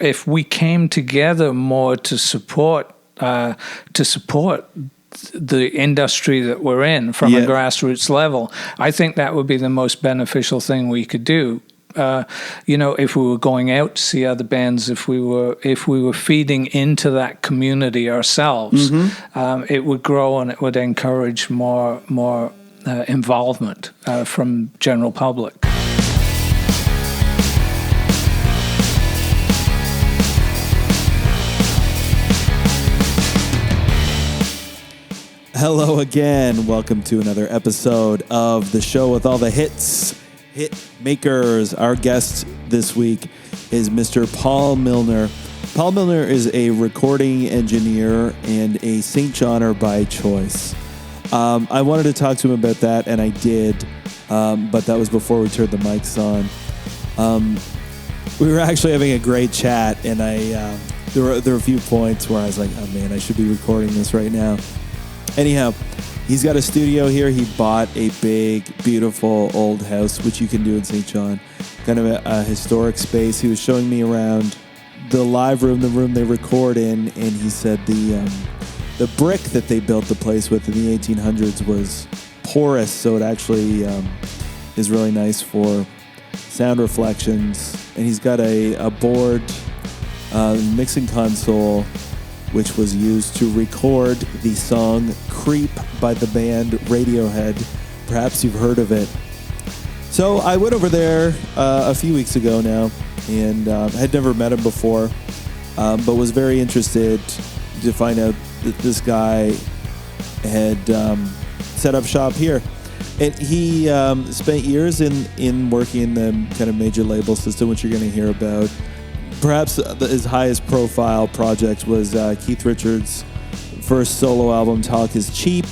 if we came together more to support the industry that we're in from a grassroots level, I think that would be the most beneficial thing we could do. If we were going out to see other bands, if we were feeding into that community ourselves, it would grow and it would encourage more involvement from general public. Hello again. Welcome to another episode of the show with all the hit makers. Our guest this week is Mr. Paul Milner. Paul Milner is a recording engineer and a St. Johner by choice. I wanted to talk to him about that, and I did, but that was before we turned the mics on. We were actually having a great chat, and there were a few points where I was like, oh man, I should be recording this right now. Anyhow, he's got a studio here. He bought a big, beautiful old house, which you can do in St. John, kind of a historic space. He was showing me around the live room, the room they record in, and he said the brick that they built the place with in the 1800s was porous, so it actually is really nice for sound reflections. And he's got a board mixing console, which was used to record the song Creep by the band Radiohead. Perhaps you've heard of it. So I went over there a few weeks ago now, and had never met him before, but was very interested to find out that this guy had set up shop here. And he spent years in working in the kind of major label system, which you're going to hear about. Perhaps his highest profile project was Keith Richards' first solo album, Talk Is Cheap,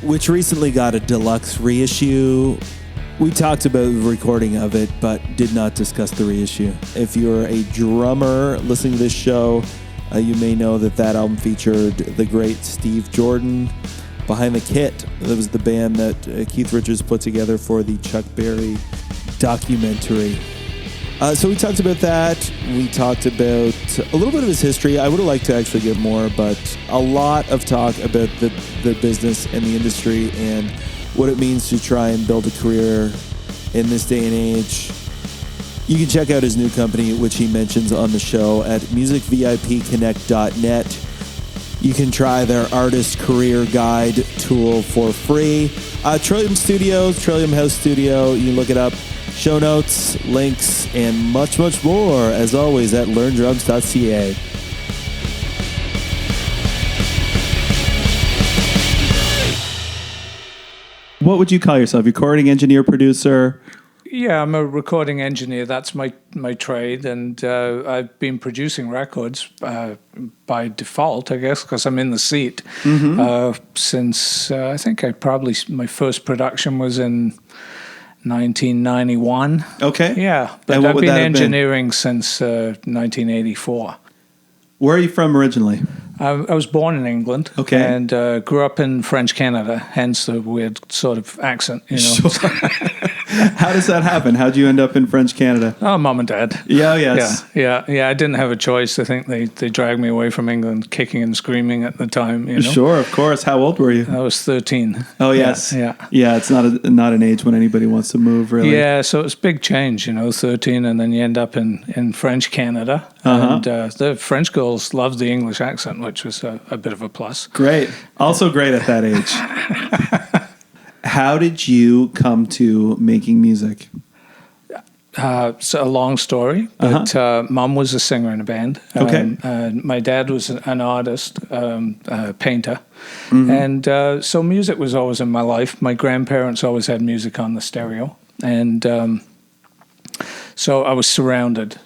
which recently got a deluxe reissue. We talked about the recording of it, but did not discuss the reissue. If you're a drummer listening to this show, you may know that album featured the great Steve Jordan. Behind the Kit, that was the band that Keith Richards put together for the Chuck Berry documentary. So we talked about that. We talked about a little bit of his history. I would have liked to actually get more, but a lot of talk about the business and the industry and what it means to try and build a career in this day and age. You can check out his new company, which he mentions on the show, at musicvipconnect.net. You can try their artist career guide tool for free. Trillium Studios, Trillium House Studio, you can look it up. Show notes, links, and much, much more, as always, at learndrums.ca. What would you call yourself? Recording engineer, producer? Yeah, I'm a recording engineer. That's my trade, and I've been producing records by default, I guess, because I'm in the seat since I think my first production was in 1991. Okay. Yeah, but I've been engineering since 1984. Where are you from originally? I was born in England. Okay. And grew up in French Canada, hence the weird sort of accent, you know. Sure. How does that happen? How'd you end up in French Canada? Oh, mom and dad. Yeah, yes. Yeah. I didn't have a choice. I think they dragged me away from England, kicking and screaming at the time, you know. Sure, of course. How old were you? I was 13. Oh, yes. Yeah. Yeah, it's not an age when anybody wants to move, really. Yeah, so it's a big change, 13, and then you end up in French Canada. And the French girls loved the English accent, which was a bit of a plus. Great. Also great at that age. How did you come to making music? It's a long story, but Mom was a singer in a band. Okay. My dad was an artist, a painter. And so music was always in my life. My grandparents always had music on the stereo. And so I was surrounded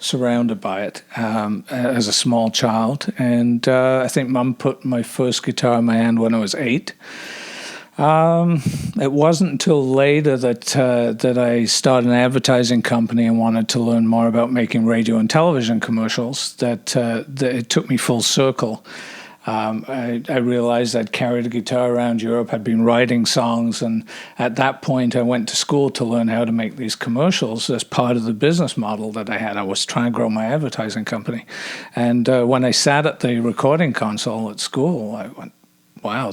by it as a small child. And I think Mom put my first guitar in my hand when I was 8. It wasn't until later that I started an advertising company and wanted to learn more about making radio and television commercials that it took me full circle. I realized I'd carried a guitar around Europe. I'd been writing songs, and at that point, I went to school to learn how to make these commercials as part of the business model that I had. I was trying to grow my advertising company, and when I sat at the recording console at school, I went, "Wow,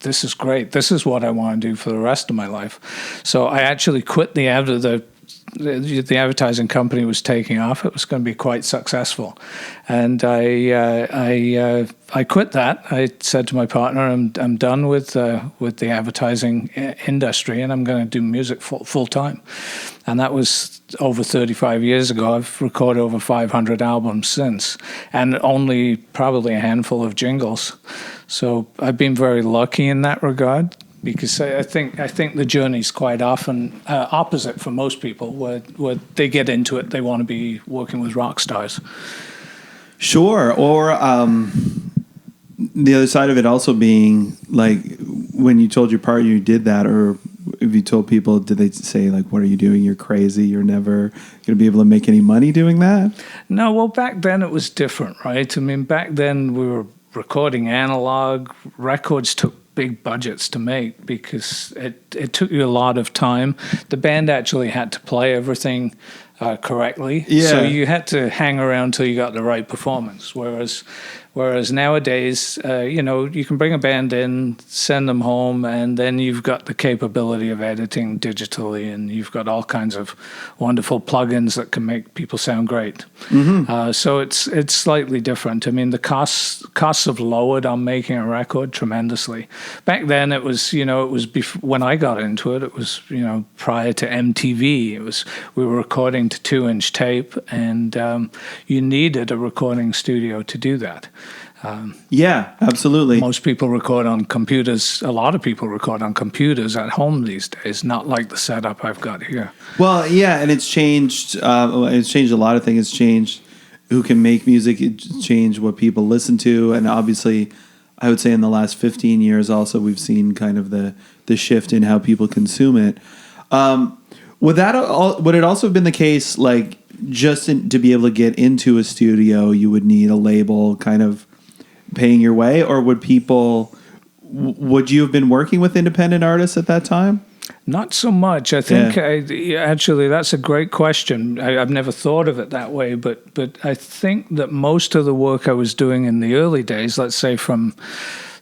this is great. This is what I want to do for the rest of my life." So I actually quit the advertising company was taking off. It was going to be quite successful, and I quit that. I said to my partner, "I'm done with the advertising industry, and I'm going to do music full time." And that was over 35 years ago. I've recorded over 500 albums since, and only probably a handful of jingles. So I've been very lucky in that regard, because I think the journey's quite often opposite for most people, where they get into it, they want to be working with rock stars. Sure. Or the other side of it also being, like, when you told your partner you did that, or if you told people, did they say, like, "What are you doing? You're crazy. You're never going to be able to make any money doing that"? No, well, back then it was different, right? I mean, back then we were recording analog. Records took big budgets to make because it took you a lot of time. The band actually had to play everything correctly. Yeah. So you had to hang around till you got the right performance. Whereas nowadays, you can bring a band in, send them home, and then you've got the capability of editing digitally, and you've got all kinds of wonderful plugins that can make people sound great. Mm-hmm. So it's slightly different. I mean, the costs have lowered on making a record tremendously. Back then, it was when I got into it, it was prior to MTV. We were recording to 2-inch tape, and you needed a recording studio to do that. Yeah, absolutely. Most people record on computers. A lot of people record on computers at home these days, not like the setup I've got here. Well, yeah, and it's changed. It's changed a lot of things. It's changed who can make music. It's changed what people listen to, and obviously, I would say in the last 15 years, also we've seen kind of the shift in how people consume it. Would it also have been the case, like, to be able to get into a studio, you would need a label kind of paying your way, or would you have been working with independent artists at that time? Not so much. I think actually that's a great question. I've never thought of it that way, but I think that most of the work I was doing in the early days, let's say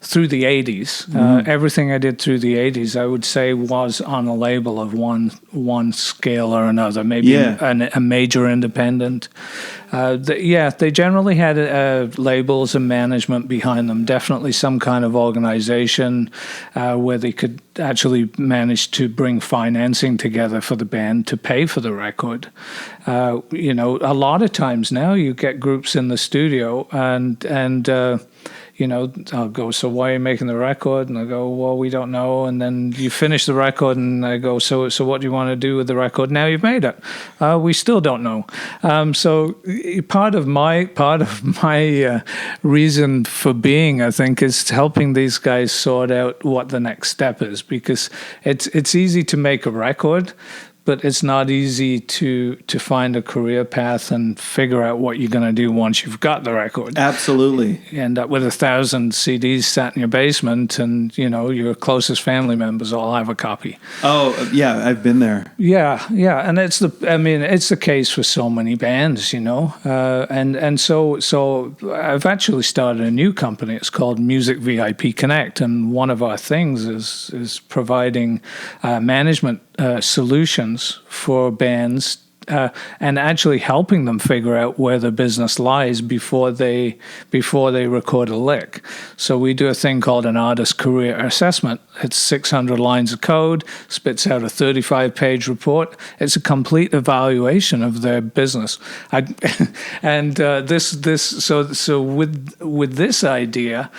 through the 80s, everything I did through the 80s, I would say was on a label of one scale or another, maybe a major independent. They generally had labels and management behind them, definitely some kind of organization where they could actually manage to bring financing together for the band to pay for the record. A lot of times now you get groups in the studio and I'll go, "So why are you making the record?" And I go, "Well, we don't know." And then you finish the record, and I go, "So what do you want to do with the record now you've made it?" We still don't know. So part of my reason for being, I think, is helping these guys sort out what the next step is, because it's easy to make a record, but it's not easy to find a career path and figure out what you're going to do once you've got the record. Absolutely. You end up with 1,000 CDs sat in your basement, and your closest family members all have a copy. Oh yeah, I've been there. Yeah, and it's the case for so many bands, and so I've actually started a new company. It's called Music VIP Connect, and one of our things is providing management solutions for bands and actually helping them figure out where the business lies before they record a lick. So we do a thing called an artist career assessment. It's 600 lines of code, spits out a 35-page report. It's a complete evaluation of their business. So with this idea.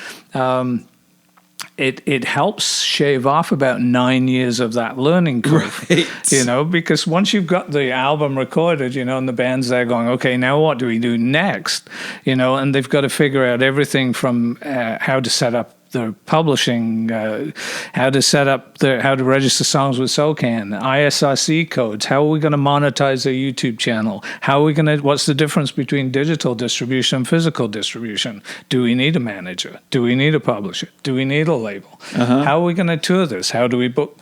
It helps shave off about 9 years of that learning curve, right. Because once you've got the album recorded, and the band's there going, okay, now what do we do next? And they've got to figure out everything from how to set up their publishing, how to set up how to register songs with SOCAN, ISRC codes. How are we going to monetize their YouTube channel? How are we going to? What's the difference between digital distribution and physical distribution? Do we need a manager? Do we need a publisher? Do we need a label? How are we going to tour this? How do we book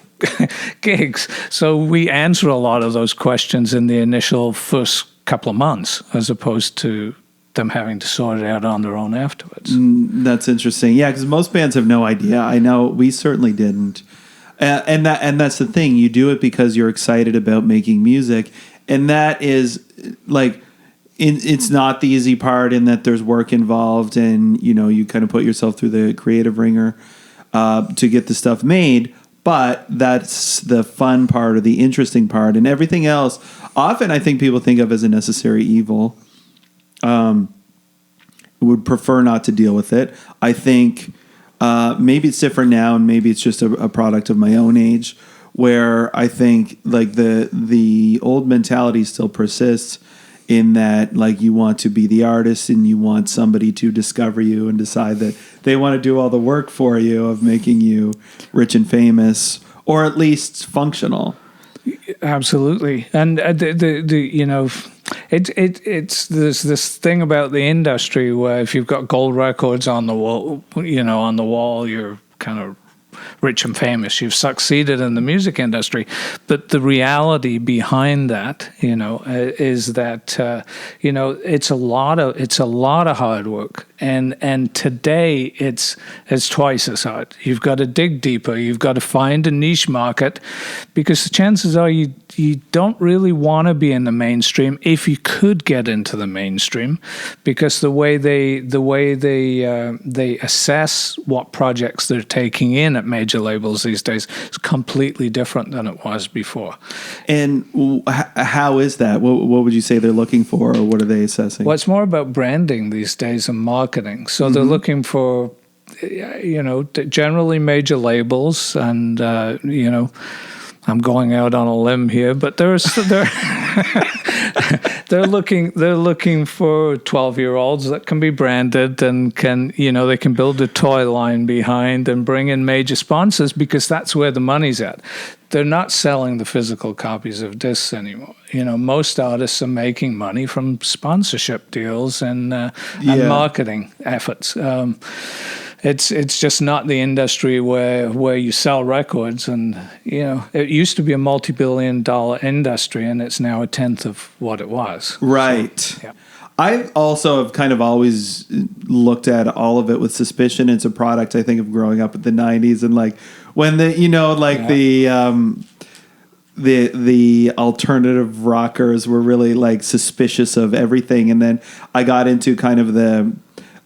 gigs? So we answer a lot of those questions in the initial first couple of months, as opposed to them having to sort it out on their own afterwards. That's interesting. Yeah, because most bands have no idea. I know we certainly didn't. And that's the thing. You do it because you're excited about making music, and that is like it's not the easy part in that there's work involved, and you kind of put yourself through the creative ringer to get the stuff made. But that's the fun part or the interesting part, and everything else. Often, I think people think of as a necessary evil. Would prefer not to deal with it. I think maybe it's different now, and maybe it's just a product of my own age, where I think like the old mentality still persists in that like you want to be the artist and you want somebody to discover you and decide that they want to do all the work for you of making you rich and famous, or at least functional. Absolutely, and it's there's this thing about the industry where if you've got gold records on the wall, you're kind of rich and famous. You've succeeded in the music industry, but the reality behind that, is that it's a lot of hard work, and today it's twice as hard. You've got to dig deeper. You've got to find a niche market, because the chances are you don't really want to be in the mainstream if you could get into the mainstream, because the way they assess what projects they're taking in at major labels these days is completely different than it was before. And how is that? What would you say they're looking for, or what are they assessing? Well, it's more about branding these days and marketing. So they're looking for, generally major labels, and I'm going out on a limb here, but they're looking for 12-year-olds that can be branded and they can build a toy line behind and bring in major sponsors, because that's where the money's at. They're not selling the physical copies of discs anymore. Most artists are making money from sponsorship deals and marketing efforts. It's just not the industry where you sell records, and it used to be a multi-billion-dollar industry, and it's now a tenth of what it was. Right. So, yeah. I also have kind of always looked at all of it with suspicion. It's a product, I think, of growing up in the 90s, and like when the alternative rockers were really like suspicious of everything, and then I got into kind of the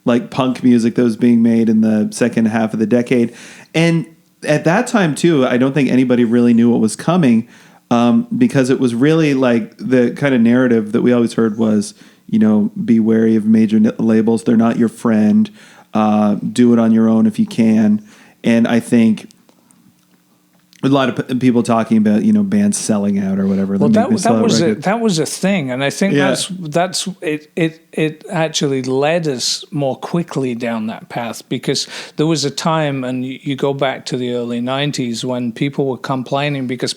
like punk music that was being made in the second half of the decade. And at that time too, I don't think anybody really knew what was coming, because it was really like the kind of narrative that we always heard was, be wary of major labels. They're not your friend. Do it on your own if you can. And I think a lot of people talking about, bands selling out or whatever. Well, that was a thing, and I think that's it. It actually led us more quickly down that path, because there was a time, and you go back to the early 90s, when people were complaining because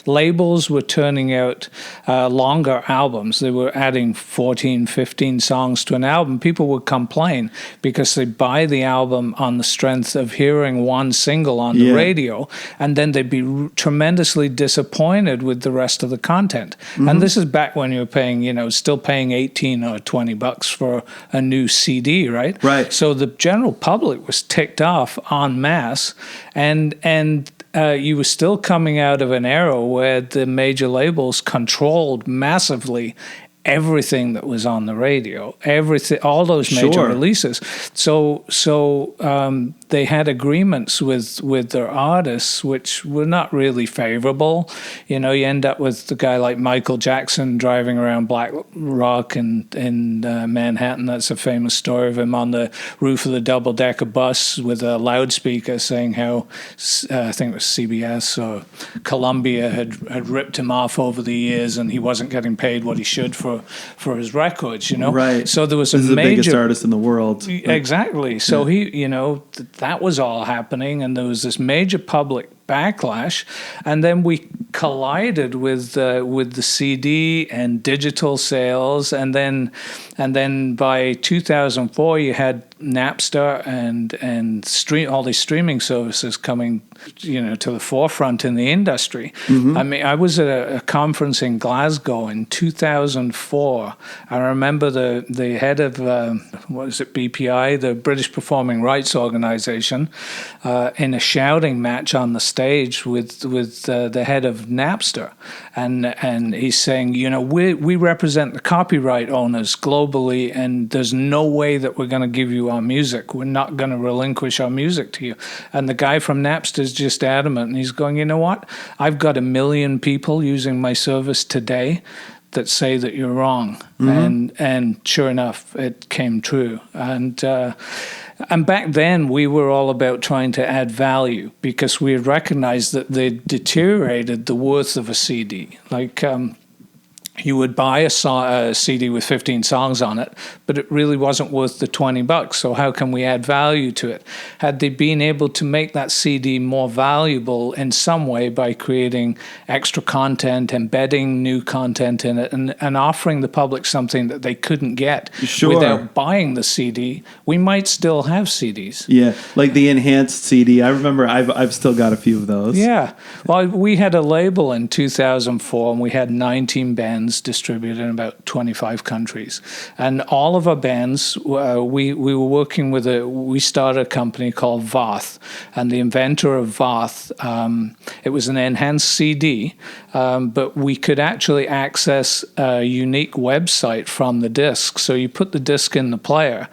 labels were turning out longer albums. They were adding 14, 15 songs to an album. People would complain because they buy the album on the strength of hearing one single on the radio, and then they'd be tremendously disappointed with the rest of the content. And this is back when you were paying, still paying $18 or $20 for a new CD, right? Right. So the general public was ticked off en masse, and you were still coming out of an era where the major labels controlled massively everything that was on the radio, all those major releases. So they had agreements with their artists, which were not really favorable. You end up with the guy like Michael Jackson driving around Black Rock in Manhattan. That's a famous story of him on the roof of the double-decker bus with a loudspeaker saying how, I think it was CBS or Columbia had ripped him off over the years, and he wasn't getting paid what he should for for his records, you know. Right. So there was this is the biggest major artist in the world. exactly. So he, you know, that was all happening, and there was this major public backlash, and then we collided with the CD and digital sales, and then by 2004 you had Napster and all these streaming services coming, you know, to the forefront in the industry. I mean, I was at a conference in Glasgow in 2004. I remember the head of what is it, BPI, the British Performing Rights Organization, in a shouting match on the stage with the head of Napster, and he's saying, you know, we represent the copyright owners globally, and there's no way that we're going to give you our music. We're not going to relinquish our music to you. And the guy from Napster is just adamant, and he's going, you know what? I've got 1 million people using my service today that say that you're wrong. And sure enough, it came true. And back then, we were all about trying to add value, because we had recognized that they deteriorated the worth of a CD. Like, you would buy a CD with 15 songs on it, but it really wasn't worth the $20. So how can we add value to it? Had they been able to make that CD more valuable in some way by creating extra content, embedding new content in it, and offering the public something that they couldn't get without buying the CD, we might still have CDs. Yeah, like the enhanced CD. I remember I've still got a few of those. Yeah. Well, we had a label in 2004, and we had 19 bands distributed in about 25 countries. And all of our bands, we were working with we started a company called Voth, and the inventor of Voth, it was an enhanced CD, but we could actually access a unique website from the disc. So you put the disc in the player,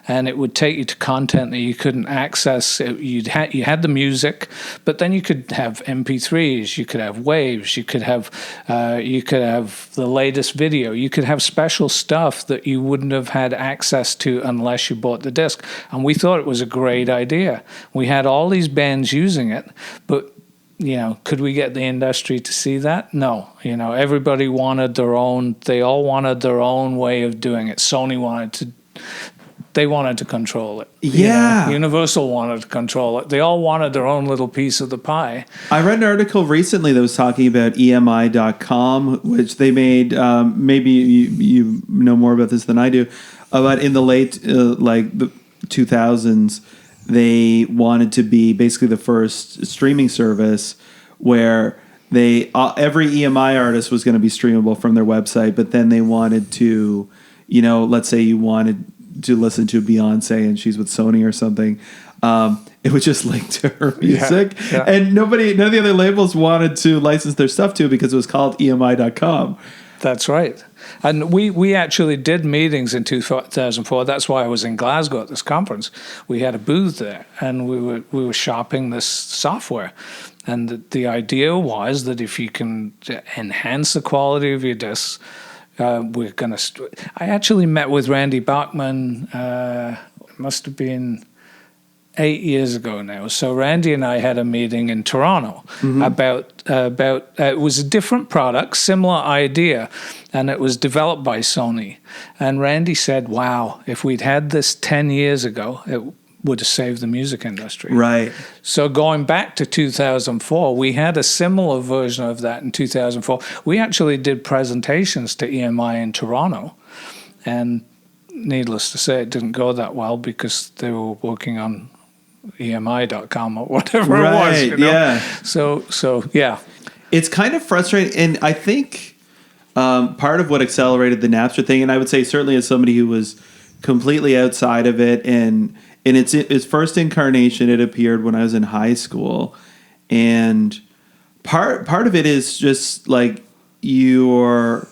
and it would take you to content that you couldn't access. You had the music, but then you could have MP3s, you could have waves, you could have the latest video, you could have special stuff that you wouldn't have had access to unless you bought the disc. And we thought it was a great idea. We had all these bands using it, but you know, could we get the industry to see that? No. You know, everybody wanted their own. They all wanted their own way of doing it. Sony wanted to control it. Yeah. You know, Universal wanted to control it. They all wanted their own little piece of the pie. I read an article recently that was talking about EMI.com, which they made, maybe you know more about this than I do, but in the late, the 2000s, they wanted to be basically the first streaming service where every EMI artist was going to be streamable from their website, but then they wanted to, you know, let's say you wanted to listen to Beyonce and she's with Sony or something, it would just link to her music. Yeah. And none of the other labels wanted to license their stuff to it because it was called EMI.com. That's right. And we actually did meetings in 2004. That's why I was in Glasgow at this conference. We had a booth there, and we were shopping this software. And the idea was that if you can enhance the quality of your discs, we're going to... I actually met with Randy Bachman, it must have been 8 years ago now. So Randy and I had a meeting in Toronto about it was a different product, similar idea, and it was developed by Sony. And Randy said, wow, if we'd had this 10 years ago, it would have saved the music industry. Right. So going back to 2004, we had a similar version of that in 2004. We actually did presentations to EMI in Toronto, and needless to say, it didn't go that well because they were working on EMI.com or whatever it was. You know? Yeah. So yeah. It's kind of frustrating, and I think part of what accelerated the Napster thing, and I would say certainly as somebody who was completely outside of it, and in its first incarnation, it appeared when I was in high school, and part of it is just like your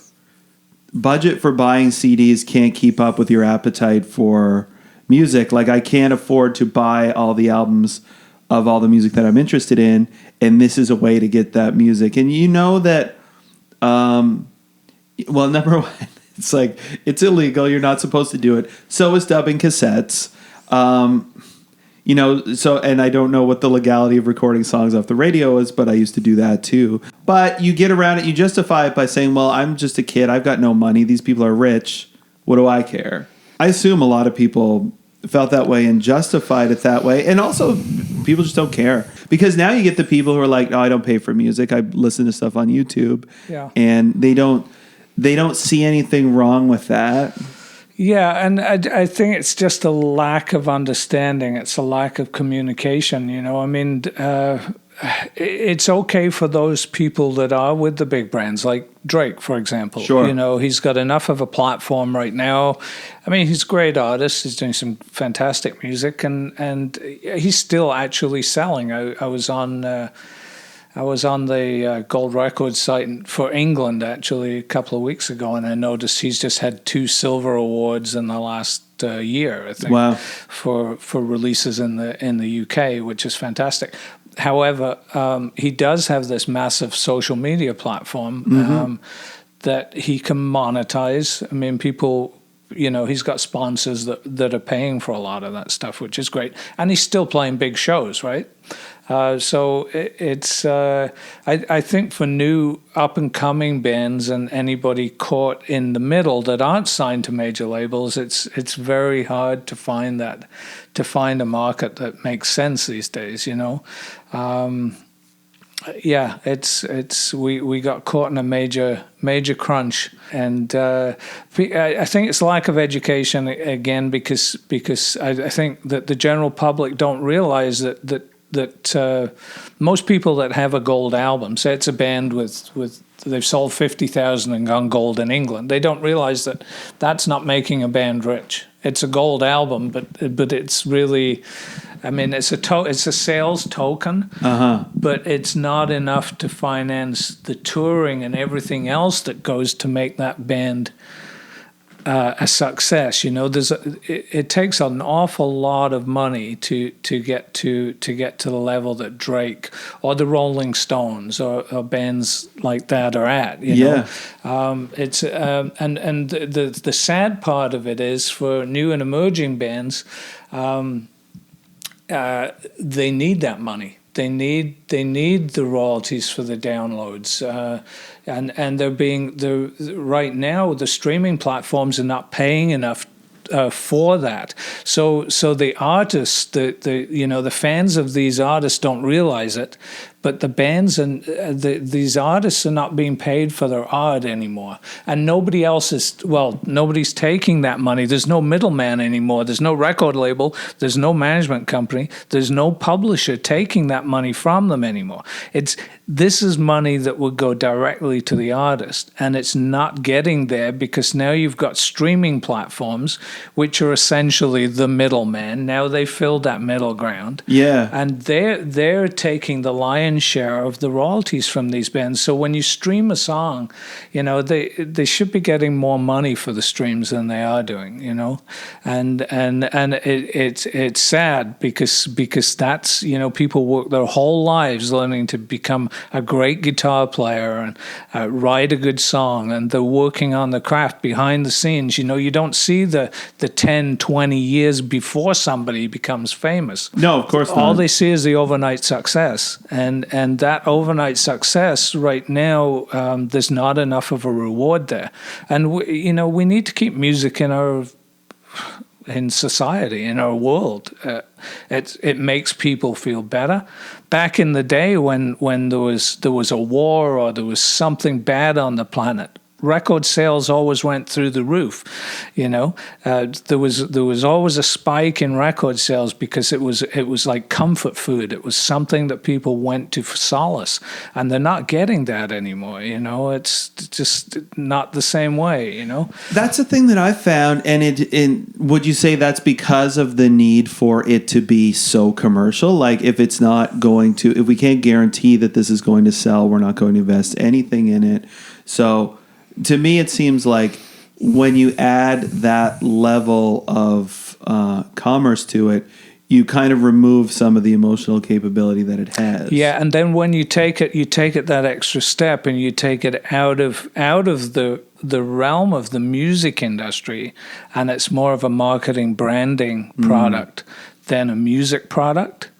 budget for buying CDs can't keep up with your appetite for music. Like, I can't afford to buy all the albums of all the music that I'm interested in, and this is a way to get that music. And you know that, well, number one, it's like, it's illegal. You're not supposed to do it. So is dubbing cassettes. You know, so, and I don't know what the legality of recording songs off the radio is, but I used to do that too. But you get around it, you justify it by saying, well, I'm just a kid, I've got no money, these people are rich, what do I care? I assume a lot of people felt that way and justified it that way. And also, people just don't care. Because now you get the people who are like, oh, I don't pay for music, I listen to stuff on YouTube. Yeah. And they don't see anything wrong with that. Yeah, and I think it's just a lack of understanding. It's a lack of communication, you know. I mean, it's okay for those people that are with the big brands, like Drake, for example. Sure. You know, he's got enough of a platform right now. I mean, he's a great artist. He's doing some fantastic music, and he's still actually selling. I was on the Gold Records site for England actually a couple of weeks ago, and I noticed he's just had 2 silver awards in the last year, I think. Wow. for releases in the UK, which is fantastic. However, he does have this massive social media platform that he can monetize. I mean, people, you know, he's got sponsors that are paying for a lot of that stuff, which is great. And he's still playing big shows, right? So it's I think for new up-and-coming bands and anybody caught in the middle that aren't signed to major labels, it's very hard to find a market that makes sense these days, you know. Yeah, we got caught in a major crunch, and I think it's lack of education again, because I think that the general public don't realize that most people that have a gold album, say it's a band with they've sold 50,000 and gone gold in England, they don't realize that that's not making a band rich. It's a gold album, but it's really, I mean, it's a sales token, but it's not enough to finance the touring and everything else that goes to make that band a success. You know, it takes an awful lot of money to get to the level that Drake or the Rolling Stones or bands like that are at. You know, it's and the sad part of it is for new and emerging bands, they need that money. They need the royalties for the downloads, and right now the streaming platforms are not paying enough for that. So the artists, the fans of these artists don't realize it, but the bands and these artists are not being paid for their art anymore, and nobody's taking that money. There's no middleman anymore. There's no record label. There's no management company. There's no publisher taking that money from them anymore. This is money that would go directly to the artist, and it's not getting there because now you've got streaming platforms, which are essentially the middleman. Now they filled that middle ground. Yeah. And they're taking the lion's share of the royalties from these bands. So when you stream a song, you know, they should be getting more money for the streams than they are doing, you know. And it's sad because that's, you know, people work their whole lives learning to become a great guitar player and write a good song, and they're working on the craft behind the scenes. You know, you don't see the 10, 20 years before somebody becomes famous. No, of course not. All they see is the overnight success, and that overnight success right now, there's not enough of a reward there. And we need to keep music in society, in our world. It makes people feel better. Back in the day when there was a war or there was something bad on the planet, record sales always went through the roof. You know, there was always a spike in record sales because it was like comfort food. It was something that people went to for solace, and they're not getting that anymore. You know, it's just not the same way. You know, that's the thing that I found. And would you say that's because of the need for it to be so commercial? Like, if we can't guarantee that this is going to sell, we're not going to invest anything in it. So, to me, it seems like when you add that level of commerce to it, you kind of remove some of the emotional capability that it has. Yeah, and then when you take it that extra step, and you take it out of the the realm of the music industry, and it's more of a marketing branding product than a music product,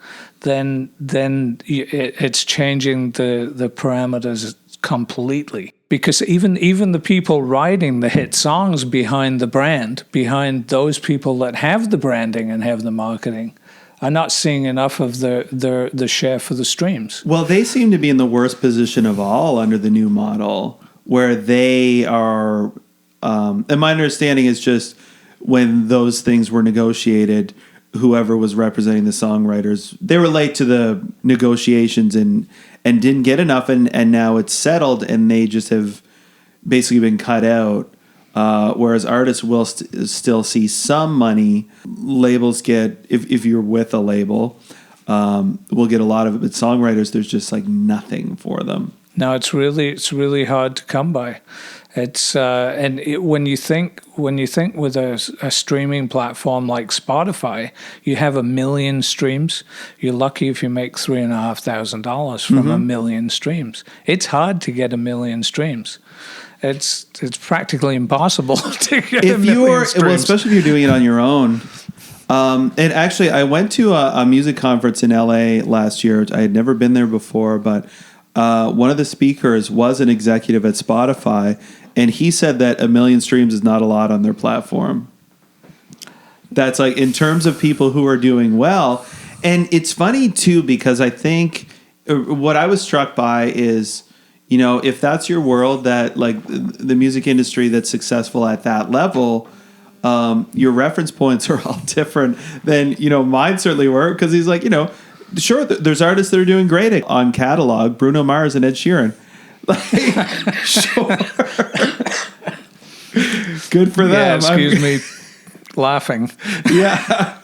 then it's changing the parameters completely. Because even the people writing the hit songs behind the brand, behind those people that have the branding and have the marketing, are not seeing enough of the share for the streams. Well, they seem to be in the worst position of all under the new model, where they are, and my understanding is just when those things were negotiated, whoever was representing the songwriters, they were late to the negotiations and didn't get enough, and now it's settled, and they just have basically been cut out. Whereas artists will still see some money. Labels get, if you're with a label, will get a lot of it. But songwriters, there's just like nothing for them. No, it's really hard to come by. It's when you think with a streaming platform like Spotify, you have 1 million streams. You're lucky if you make $3,500 from 1 million streams. It's hard to get 1 million streams. It's practically impossible to get if 1 million streams. Well, especially if you're doing it on your own. And actually, I went to a music conference in LA last year. I had never been there before, but one of the speakers was an executive at Spotify, and he said that 1 million streams is not a lot on their platform. That's like in terms of people who are doing well. And it's funny, too, because I think what I was struck by is, you know, if that's your world, that like the music industry that's successful at that level, your reference points are all different than, you know, mine certainly were. Because he's like, you know, sure, there's artists that are doing great on catalog, Bruno Mars and Ed Sheeran. Like, sure. Good for them. Yeah, excuse me laughing. Yeah.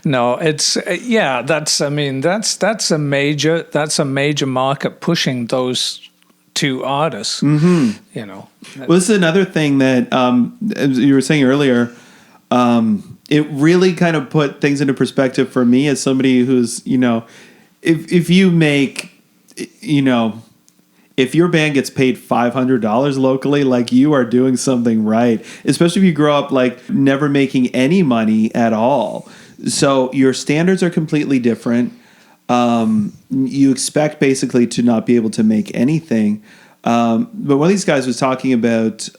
No, it's that's a major market pushing those two artists. You know. Well, this is another thing that as you were saying earlier, it really kind of put things into perspective for me as somebody who's, you know, if you make, you know, if your band gets paid $500 locally, like you are doing something right, especially if you grow up like never making any money at all. So your standards are completely different. You expect basically to not be able to make anything. But one of these guys was talking about,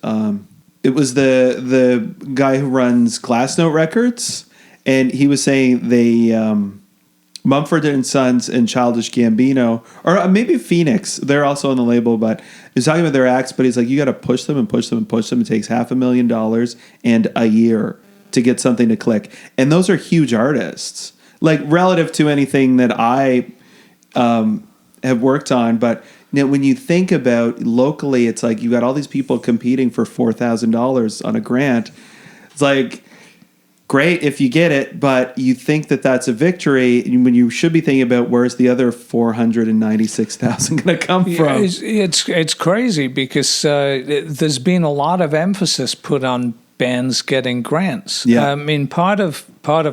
it was the guy who runs Glassnote Records, and he was saying they, Mumford and Sons and Childish Gambino, or maybe Phoenix, they're also on the label, but he's talking about their acts, but he's like, you got to push them and push them and push them. It takes $500,000 and a year to get something to click. And those are huge artists, like relative to anything that I have worked on. But you know, when you think about locally, it's like you got all these people competing for $4,000 on a grant. It's like, great if you get it, but you think that that's a victory when you should be thinking about where's the other $496,000 going to come from. It's crazy because there's been a lot of emphasis put on bands getting grants. Yeah. I mean, part of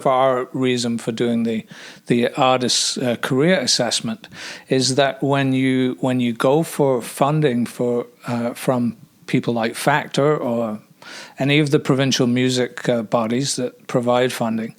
our reason for doing the artist's career assessment is that when you go for funding from people like Factor or any of the provincial music bodies that provide funding,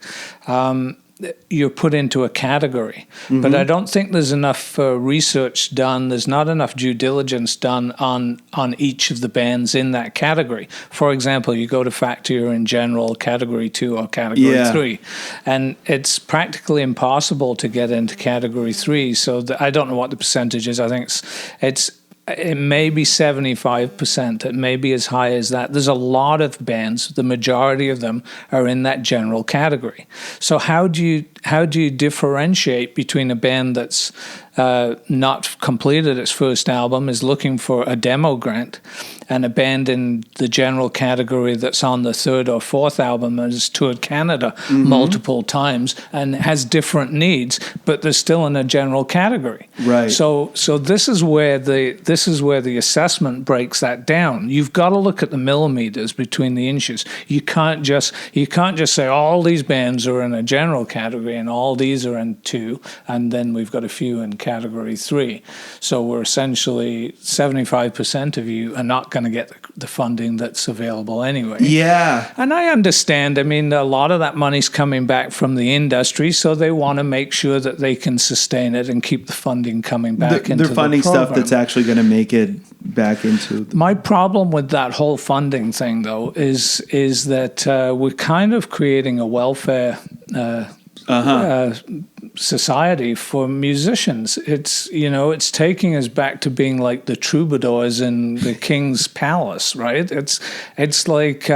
you're put into a category. But I don't think there's enough research done. There's not enough due diligence done on each of the bands in that category. For example, you go to Factor, you're in general category 2 or category 3. And it's practically impossible to get into category 3. So I don't know what the percentage is. I think it may be 75%. It may be as high as that. There's a lot of bands. The majority of them are in that general category. So how do you differentiate between a band that's not completed its first album, is looking for a demo grant, and a band in the general category that's on the third or fourth album and has toured Canada multiple times and has different needs, but they're still in a general category. Right. So this is where the assessment breaks that down. You've got to look at the millimeters between the inches. You can't just say all these bands are in a general category and all these are in 2, and then we've got a few in category category 3. So we're essentially 75% of you are not going to get the funding that's available anyway. Yeah. And I understand. I mean, a lot of that money's coming back from the industry, so they want to make sure that they can sustain it and keep the funding coming back into the program. They're funding stuff that's actually going to make it back into... My problem with that whole funding thing, though, is that we're kind of creating a welfare society for musicians. It's taking us back to being like the troubadours in the king's palace, right? It's like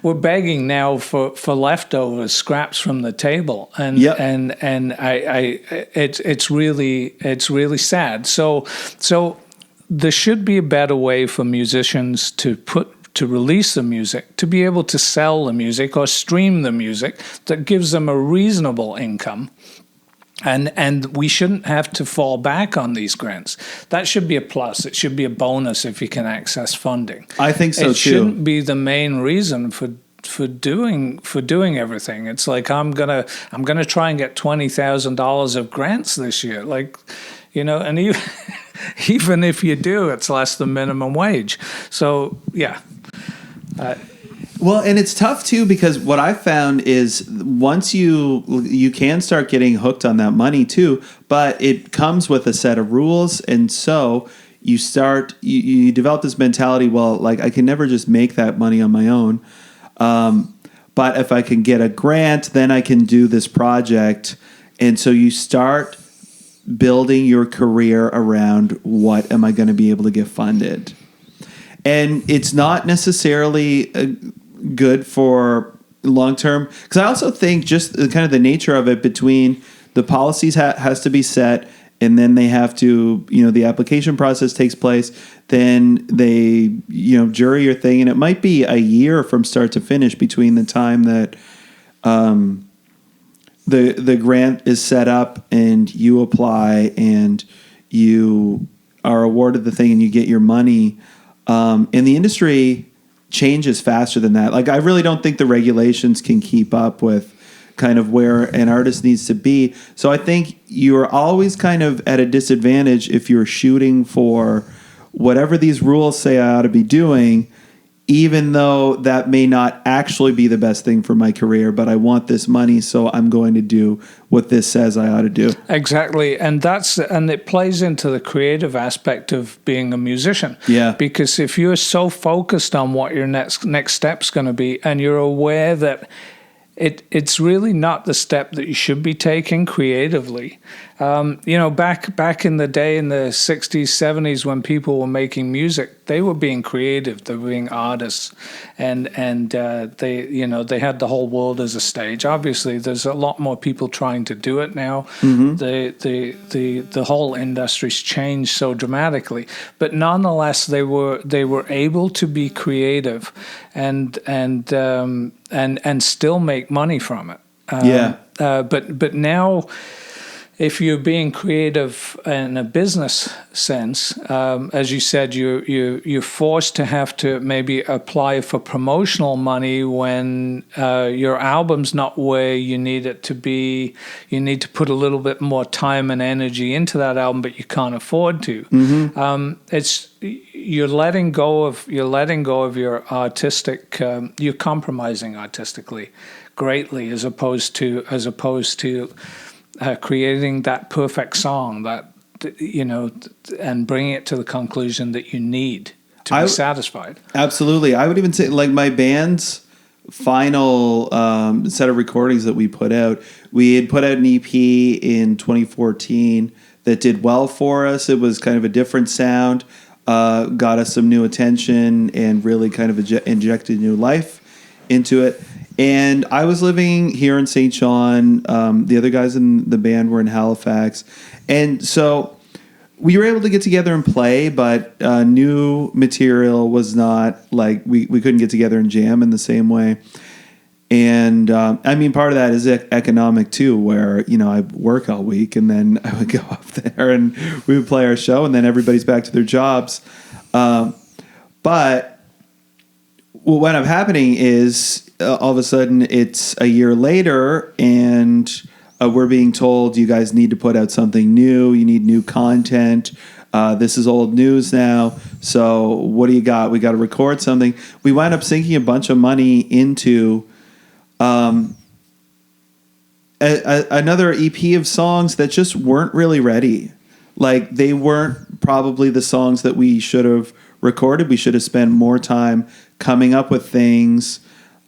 we're begging now for leftovers, scraps from the table, and it's really sad. So there should be a better way for musicians to release the music, to be able to sell the music or stream the music that gives them a reasonable income. And we shouldn't have to fall back on these grants. That should be a plus. It should be a bonus if you can access funding. I think so too. It shouldn't be the main reason for doing everything. It's like I'm gonna try and get $20,000 of grants this year. And even if you do, it's less than minimum wage. So yeah. Well, and it's tough too, because what I found is once you can start getting hooked on that money too, but it comes with a set of rules, and so you develop this mentality. Well, like I can never just make that money on my own, but if I can get a grant, then I can do this project, and so you start building your career around what am I going to be able to get funded. And it's not necessarily good for long term, because I also think just kind of the nature of it, between the policies has to be set, and then they have to, the application process takes place, then they, jury your thing, and it might be a year from start to finish between the time that the grant is set up and you apply and you are awarded the thing and you get your money. And the industry changes faster than that. Like, I really don't think the regulations can keep up with kind of where an artist needs to be. So I think you're always kind of at a disadvantage if you're shooting for whatever these rules say I ought to be doing, even though that may not actually be the best thing for my career, but I want this money, so I'm going to do what this says I ought to do. Exactly. And it plays into the creative aspect of being a musician. Yeah. Because if you're so focused on what your next step's going to be, and you're aware that it's really not the step that you should be taking creatively. Back in the day, in the 60s, 70s, when people were making music, they were being creative. They were being artists, and they had the whole world as a stage. Obviously, there's a lot more people trying to do it now. Mm-hmm. The whole industry's changed so dramatically, but nonetheless, they were able to be creative and still make money from it. But now, if you're being creative in a business sense, as you said, you're forced to have to maybe apply for promotional money when your album's not where you need it to be. You need to put a little bit more time and energy into that album, but you can't afford to. Mm-hmm. You're letting go of your artistic. You're compromising artistically greatly, as opposed to creating that perfect song and bringing it to the conclusion that you need to be satisfied. Absolutely. I would even say, like, my band's final set of recordings that we put out, we had put out an EP in 2014 that did well for us. It was kind of a different sound, got us some new attention, and really kind of injected new life into it. And I was living here in St. John. The other guys in the band were in Halifax. And so we were able to get together and play, but new material was not like we couldn't get together and jam in the same way. And part of that is economic too, where, I work all week and then I would go up there and we would play our show and then everybody's back to their jobs. But what ended up happening is all of a sudden it's a year later and we're being told you guys need to put out something new. You need new content. This is old news now. So what do you got? We got to record something. We wound up sinking a bunch of money into another EP of songs that just weren't really ready. Like, they weren't probably the songs that we should have recorded. We should have spent more time coming up with things,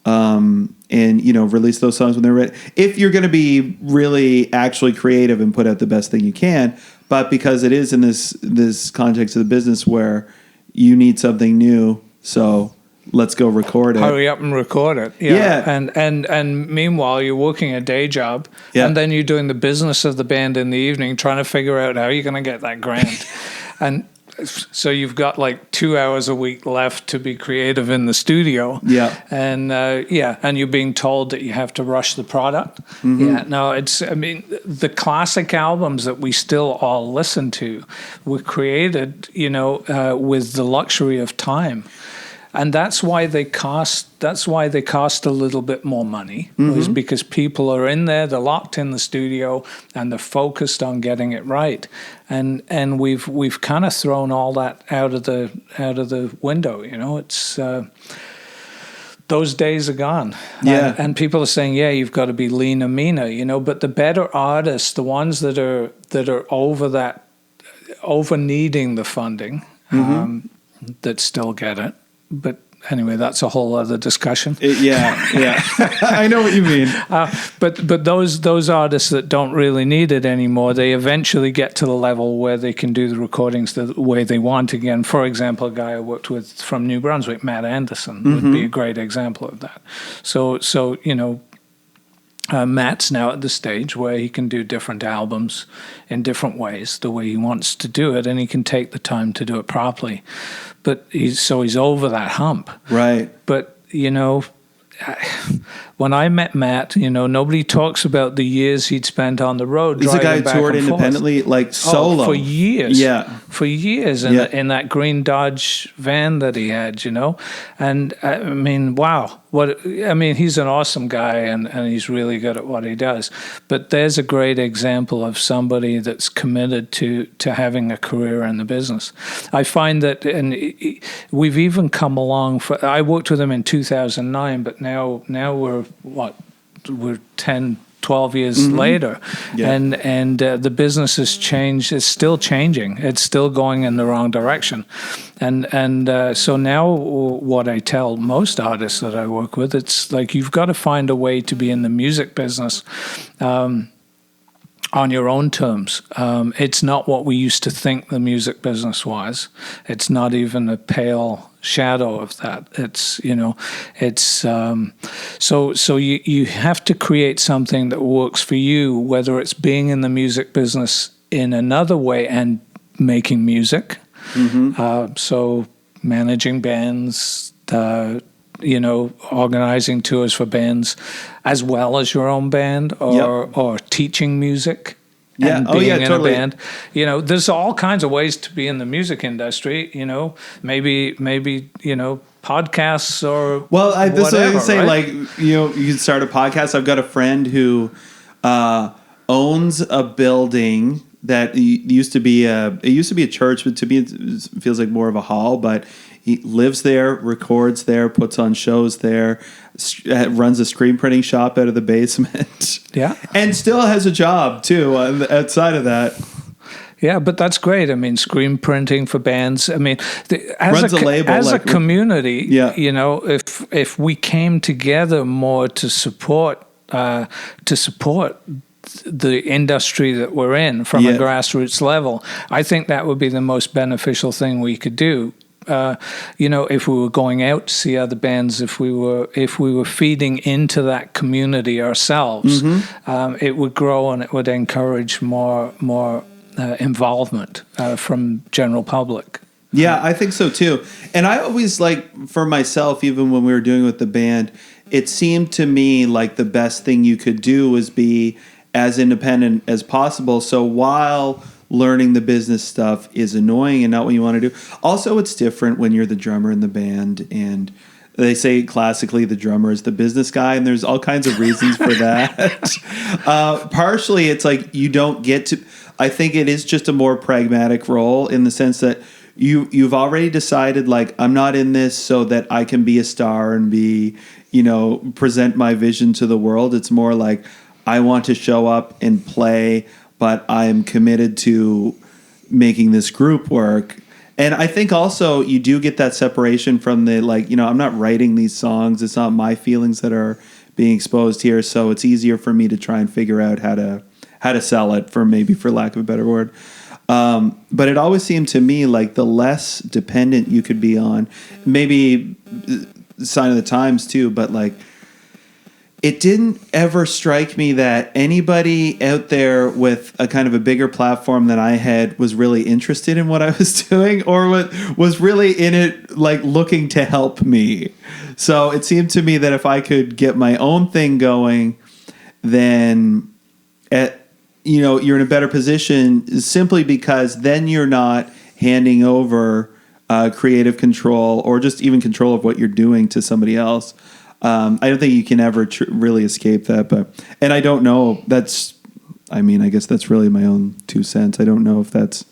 and, release those songs when they're ready. If you're going to be really actually creative and put out the best thing you can, but because it is in this context of the business where you need something new, so let's go record it. Hurry up and record it. Yeah. And meanwhile, you're working a day job, and then you're doing the business of the band in the evening, trying to figure out how you're going to get that grant. And so you've got like 2 hours a week left to be creative in the studio. Yeah. And and you're being told that you have to rush the product. Mm-hmm. Yeah. No, the classic albums that we still all listen to were created, with the luxury of time. And that's why they cost a little bit more money, is because people are in there, they're locked in the studio, and they're focused on getting it right. And we've kind of thrown all that out of the window. It's those days are gone. Yeah. And people are saying, you've got to be leaner, meaner. But the better artists, the ones that are over needing the funding, that still get it. But anyway, that's a whole other discussion. Yeah. I know what you mean. But those artists that don't really need it anymore, they eventually get to the level where they can do the recordings the way they want again. For example, a guy I worked with from New Brunswick, Matt Anderson, would be a great example of that. So Matt's now at the stage where he can do different albums in different ways, the way he wants to do it, and he can take the time to do it properly. But he's over that hump. Right. But, when I met Matt, nobody talks about the years he'd spent on the road. He's a guy who back toured and forth. independently, like solo. For years. Yeah. For years in that green Dodge van that he had, And wow. He's an awesome guy and he's really good at what he does. But there's a great example of somebody that's committed to having a career in the business. I find that, and we've even come along I worked with him in 2009, but now we're 10, 12 years later, and the business has changed. It's still changing. It's still going in the wrong direction, and so now what I tell most artists that I work with, it's like you've got to find a way to be in the music business on your own terms. It's not what we used to think the music business was. It's not even a pale shadow of that. It's so you have to create something that works for you, whether it's being in the music business in another way and making music. So managing bands, organizing tours for bands, as well as your own band, or teaching music. And being in totally. a band, there's all kinds of ways to be in the music industry. Maybe podcasts or this is what I was saying. Right? Like, you can start a podcast. I've got a friend who owns a building that used to be a church, but to me it feels like more of a hall. But he lives there, records there, puts on shows there, runs a screen printing shop out of the basement. Yeah. And still has a job, too, outside of that. Yeah, but that's great. Screen printing for bands. Runs a label. As a community, yeah. If we came together more to support the industry that we're in from a grassroots level, I think that would be the most beneficial thing we could do. If we were going out to see other bands, if we were feeding into that community ourselves, it would grow and it would encourage more involvement from general public. Yeah, I think so too. And I always, for myself, even when we were doing it with the band, it seemed to me like the best thing you could do was be as independent as possible. So while learning the business stuff is annoying and not what you want to do. Also, it's different when you're the drummer in the band and they say classically the drummer is the business guy, and there's all kinds of reasons for that. Partially, it's like you don't get to. I think it is just a more pragmatic role in the sense that you've already decided, like, I'm not in this so that I can be a star and be, present my vision to the world. It's more like I want to show up and play, but I'm committed to making this group work. And I think also you do get that separation from the, like, I'm not writing these songs. It's not my feelings that are being exposed here. So it's easier for me to try and figure out how to sell it, for lack of a better word. But it always seemed to me like the less dependent you could be on, maybe sign of the times too, but like, it didn't ever strike me that anybody out there with a kind of a bigger platform than I had was really interested in what I was doing, or was really in it, like, looking to help me. So it seemed to me that if I could get my own thing going, then you're in a better position, simply because then you're not handing over creative control or just even control of what you're doing to somebody else. I don't think you can ever really escape that, and I don't know. I guess that's really my own 2 cents. I don't know if that's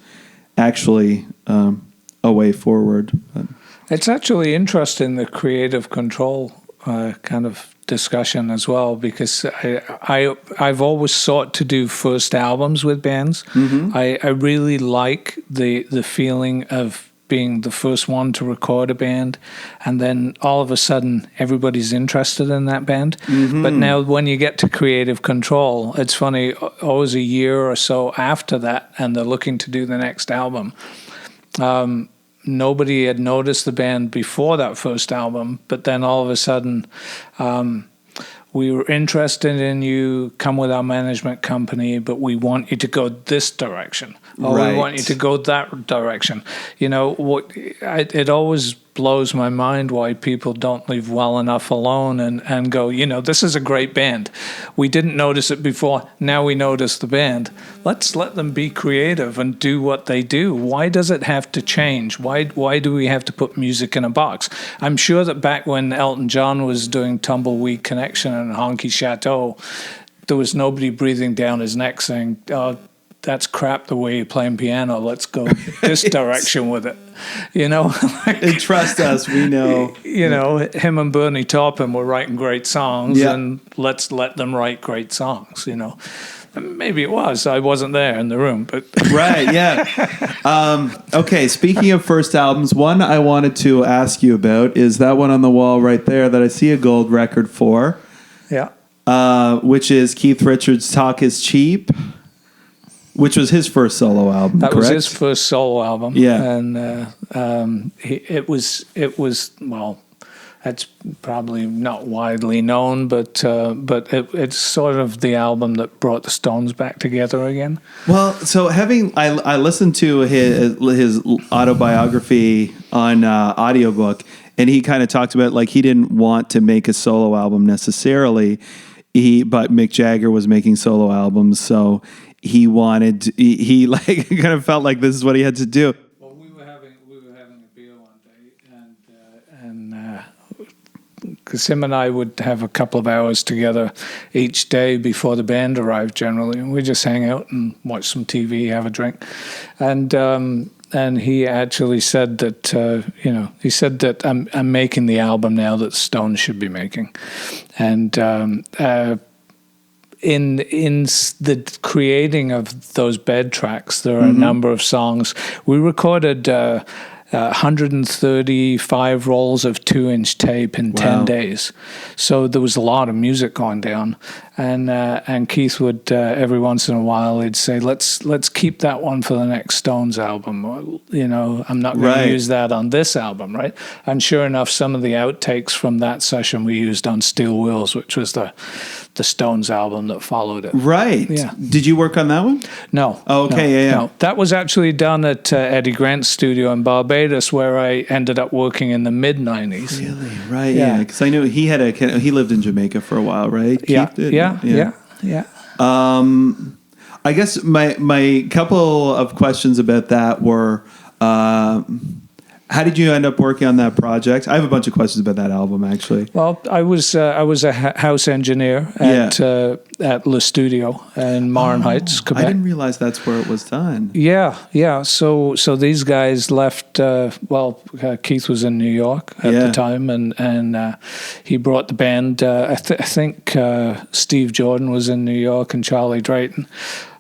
actually a way forward. But. It's actually interesting, the creative control kind of discussion as well, because I've always sought to do first albums with bands. Mm-hmm. I really like the feeling of being the first one to record a band, and then all of a sudden everybody's interested in that band. Mm-hmm. But now when you get to creative control, it's funny, always a year or so after that, and they're looking to do the next album. Nobody had noticed the band before that first album, but then all of a sudden, we were interested in you, come with our management company, but we want you to go this direction. Or we want you to go that direction. It always blows my mind why people don't leave well enough alone and go, this is a great band. We didn't notice it before. Now we notice the band. Let's let them be creative and do what they do. Why does it have to change? Why do we have to put music in a box? I'm sure that back when Elton John was doing Tumbleweed Connection and Honky Chateau, there was nobody breathing down his neck saying, that's crap the way you're playing piano. Let's go this direction with it. And trust us, we know. Him and Bernie Taupin were writing great songs, and let's let them write great songs, Maybe it was. I wasn't there in the room, but... Right, yeah. Okay, speaking of first albums, one I wanted to ask you about is that one on the wall right there that I see a gold record for. Yeah. Which is Keith Richards' Talk Is Cheap. Which was his first solo album, That correct? was his first solo album. Yeah. And it was well, that's probably not widely known, but it's sort of the album that brought the Stones back together again. Well, so I listened to his autobiography on audiobook, and he kind of talked about, like, he didn't want to make a solo album necessarily, but Mick Jagger was making solo albums, so he wanted he like kind of felt like this is what he had to do. Well, we were having a beer one day, and because him and I would have a couple of hours together each day before the band arrived generally, and we just hang out and watch some TV, have a drink, and he actually said that I'm making the album now that Stones should be making, and in the creating of those bed tracks, there are a number of songs. We recorded 135 rolls of 2-inch tape in 10 days. So there was a lot of music going down. And Keith would every once in a while he'd say, let's keep that one for the next Stones album. I'm not going to use that on this album, right? And sure enough, some of the outtakes from that session we used on Steel Wheels, which was the Stones album that followed it. Right. Yeah. Did you work on that one? No. Oh, okay. No. That was actually done at Eddy Grant's studio in Barbados, where I ended up working in the mid-90s. Really? Right. Yeah. Because I knew he lived in Jamaica for a while, right? Yeah. Keith did? Yeah. I guess my couple of questions about that were, How did you end up working on that project? I have a bunch of questions about that album, actually. Well, I was a house engineer at Le Studio in Marne Heights, Quebec. I didn't realize that's where it was done. Yeah. So these guys left. Keith was in New York at the time, and he brought the band. I think Steve Jordan was in New York and Charlie Drayton.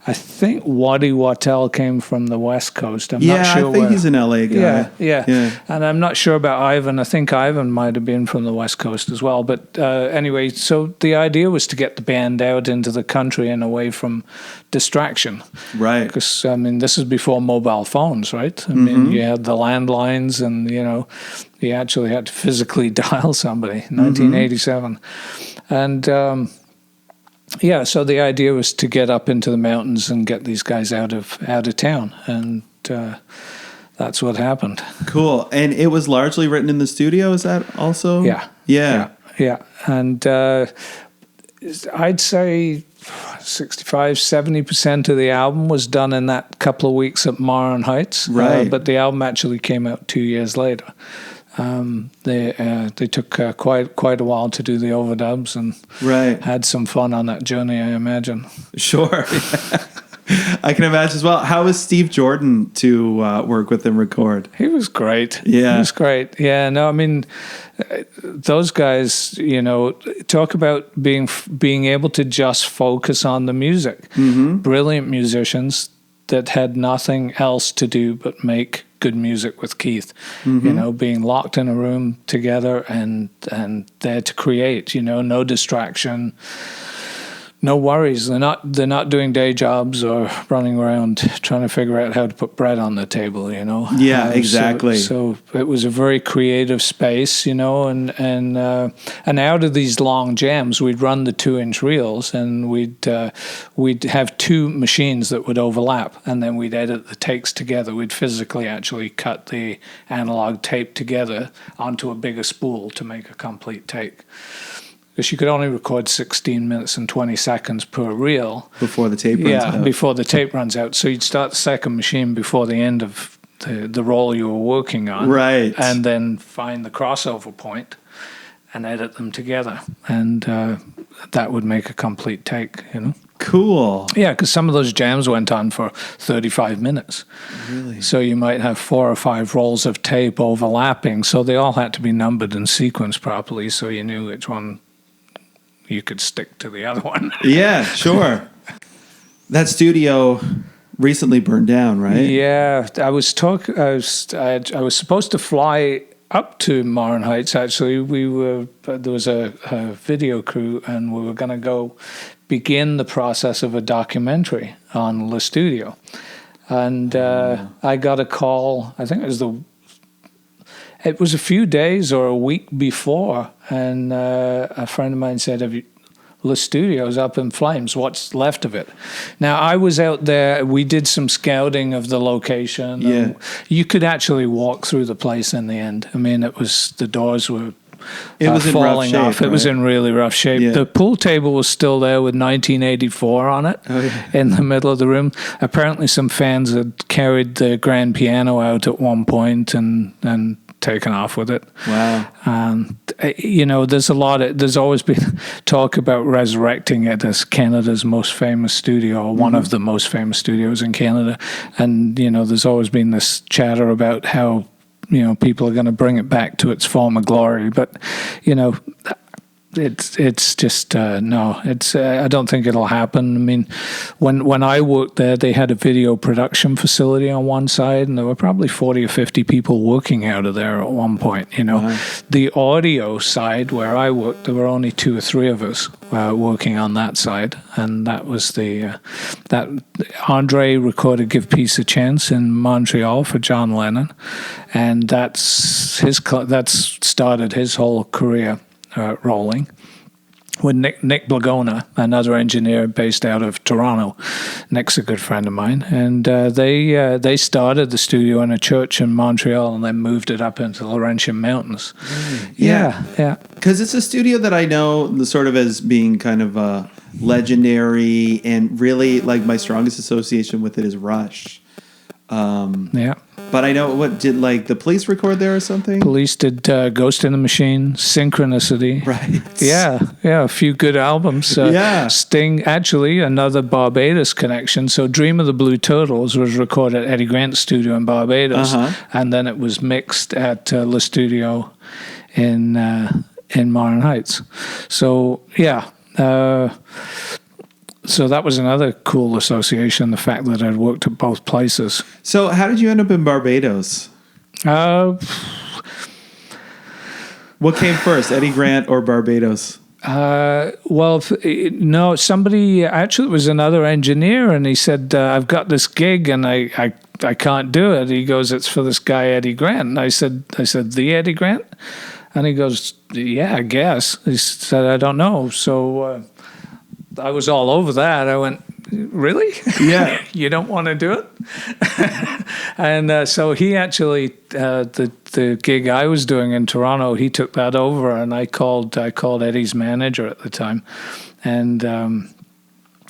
I think Waddy Wattel came from the West Coast. I'm not sure. I think he's an LA guy. Yeah. And I'm not sure about Ivan. I think Ivan might have been from the West Coast as well. But anyway, so the idea was to get the band out into the country and away from distraction. Right. Because, I mean, this is before mobile phones, right? I mean, you had the landlines and, you actually had to physically dial somebody in 1987. And... so the idea was to get up into the mountains and get these guys out of town, and that's what happened. Cool. And it was largely written in the studio, is that also? Yeah. And I'd say 65-70% of the album was done in that couple of weeks at Marne Heights. Right. But the album actually came out 2 years later. They took quite a while to do the overdubs and had some fun on that journey, I imagine. Sure. I can imagine as well. How was Steve Jordan to work with and record? He was great. Yeah. He was great. Yeah, no, I mean, those guys, talk about being able to just focus on the music. Brilliant musicians that had nothing else to do but make good music with Keith, being locked in a room together and there to create, no distraction, no worries. They're not doing day jobs or running around trying to figure out how to put bread on the table, Yeah, exactly. So it was a very creative space, and out of these long jams, we'd run the 2-inch reels, and we'd have two machines that would overlap, and then we'd edit the takes together. We'd physically actually cut the analog tape together onto a bigger spool to make a complete take. Because you could only record 16 minutes and 20 seconds per reel. Before the tape runs out. Yeah, before the tape runs out. So you'd start the second machine before the end of the roll you were working on. Right. And then find the crossover point and edit them together. And that would make a complete take, Cool. Yeah, because some of those jams went on for 35 minutes. Really? So you might have 4 or 5 rolls of tape overlapping. So they all had to be numbered and sequenced properly so you knew which one you could stick to the other one. Yeah, sure. That studio recently burned down, right? Yeah, I was supposed to fly up to Marne Heights. Actually, there was a video crew, and we were going to go begin the process of a documentary on Le Studio. And I got a call. I think it was a few days or a week before, and a friend of mine said, Le Studio's up in flames. What's left of it? Now, I was out there. We did some scouting of the location. Yeah. You could actually walk through the place in the end. I mean, the doors were falling off. Shape, it was in really rough shape. Yeah. The pool table was still there with 1984 on it in the middle of the room. Apparently, some fans had carried the grand piano out at one point and taken off with it. Wow. And there's always been talk about resurrecting it as Canada's most famous studio, or one of the most famous studios in Canada. And there's always been this chatter about how people are going to bring it back to its former glory, but it's just no. It's I don't think it'll happen. I mean, when I worked there, they had a video production facility on one side, and there were probably 40 or 50 people working out of there at one point. Wow. The audio side where I worked, there were only 2 or 3 of us working on that side, and that was that Andre recorded "Give Peace a Chance" in Montreal for John Lennon, and that started his whole career. Rolling with Nick Blagona, another engineer based out of Toronto. Nick's a good friend of mine, and they started the studio in a church in Montreal and then moved it up into the Laurentian Mountains. Yeah. Because it's a studio that I know sort of as being kind of legendary, and really like my strongest association with it is Rush. But I know, what did like the Police record there or something? Police did Ghost in the Machine, Synchronicity. Right. Yeah, a few good albums. Sting, actually, another Barbados connection. So Dream of the Blue Turtles was recorded at Eddy Grant's studio in Barbados, and then it was mixed at Le Studio in Martin Heights. So, yeah. So that was another cool association, the fact that I'd worked at both places. So how did you end up in Barbados? What came first, Eddy Grant or Barbados? No, somebody, actually it was another engineer, and he said, I've got this gig and I can't do it. He goes, it's for this guy, Eddy Grant. And I said, the Eddy Grant? And he goes, yeah, I guess. He said, I don't know. So I was all over that. I went, really? Yeah. You don't want to do it? And so he actually, the gig I was doing in Toronto, he took that over, and I called Eddie's manager at the time, and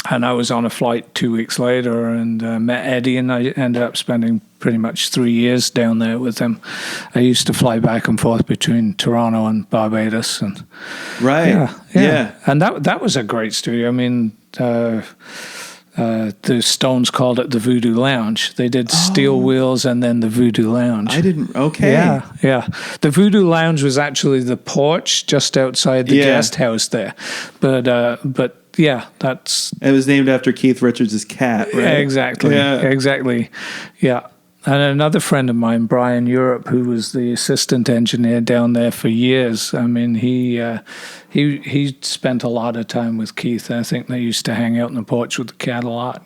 I was on a flight 2 weeks later and met Eddie, and I ended up spending pretty much 3 years down there with him. I used to fly back and forth between Toronto and Barbados, and yeah. And that was a great studio. I mean, the Stones called it the Voodoo Lounge. They did Steel Wheels and then the Voodoo Lounge. Okay. Yeah. The Voodoo Lounge was actually the porch just outside the guest house there. But yeah, it was named after Keith Richards' cat, right? Yeah, exactly. Yeah. And another friend of mine, Brian Europe, who was the assistant engineer down there for years. I mean, he spent a lot of time with Keith. I think they used to hang out on the porch with the cat a lot,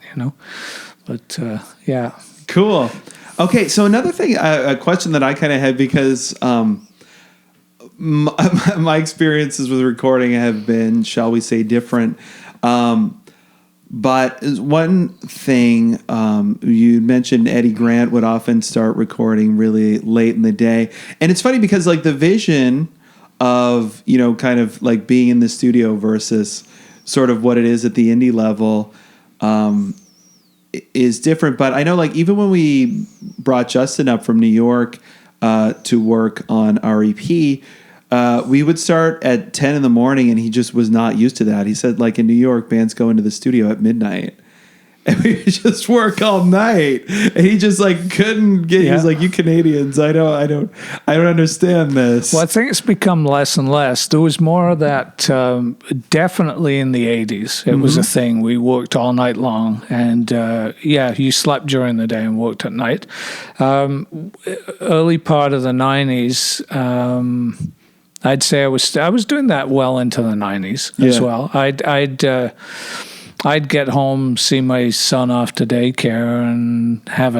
But yeah. Cool. Okay, so another thing, a question that I kind of had, because my experiences with recording have been, shall we say, different. But one thing, you mentioned Eddy Grant would often start recording really late in the day. And it's funny because like the vision of, kind of like being in the studio versus sort of what it is at the indie level is different. But I know like even when we brought Justin up from New York to work on our EP, we would start at 10 in the morning, and he just was not used to that. He said, like in New York, bands go into the studio at midnight, and we would just work all night. And he just like couldn't get. He was like, "You Canadians, I don't understand this." Well, I think it's become less and less. There was more of that. Definitely in the 80s, it was a thing. We worked all night long, and you slept during the day and worked at night. Early part of the 90s. I'd say I was doing that well into the 90s as well. I'd get home, see my son off to daycare, and have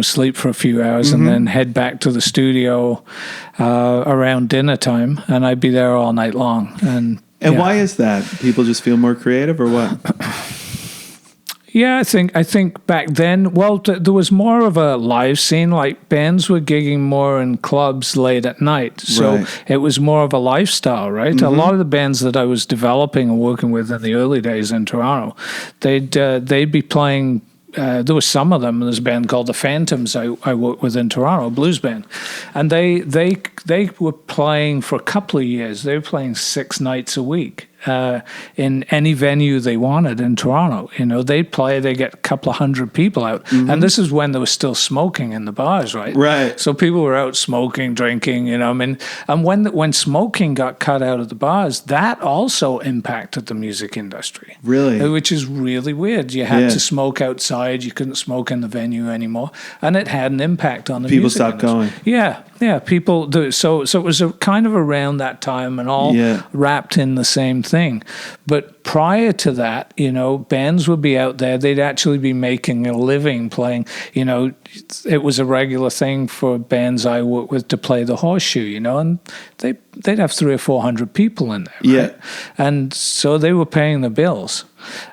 sleep for a few hours, and then head back to the studio around dinner time, and I'd be there all night long. And why is that? People just feel more creative, or what? Yeah, I think back then, there was more of a live scene. Like bands were gigging more in clubs late at night, so it was more of a lifestyle, right? A lot of the bands that I was developing and working with in the early days in Toronto, they'd be playing. There were some of them. There's a band called the Phantoms I worked with in Toronto, a blues band, and they were playing for a couple of years. They were playing 6 nights a week. In any venue they wanted in Toronto. They'd play, they get a couple of hundred people out. And this is when there was still smoking in the bars, right? Right. So people were out smoking, drinking, and when smoking got cut out of the bars, that also impacted the music industry. Really? Which is really weird. You had to smoke outside, you couldn't smoke in the venue anymore, and it had an impact on the people music stopped industry. going. Yeah, people do. So it was kind of around that time, and all wrapped in the same thing. But prior to that, bands would be out there. They'd actually be making a living playing. It was a regular thing for bands I worked with to play the Horseshoe. And they'd have 300 or 400 people in there. Right? And so they were paying the bills.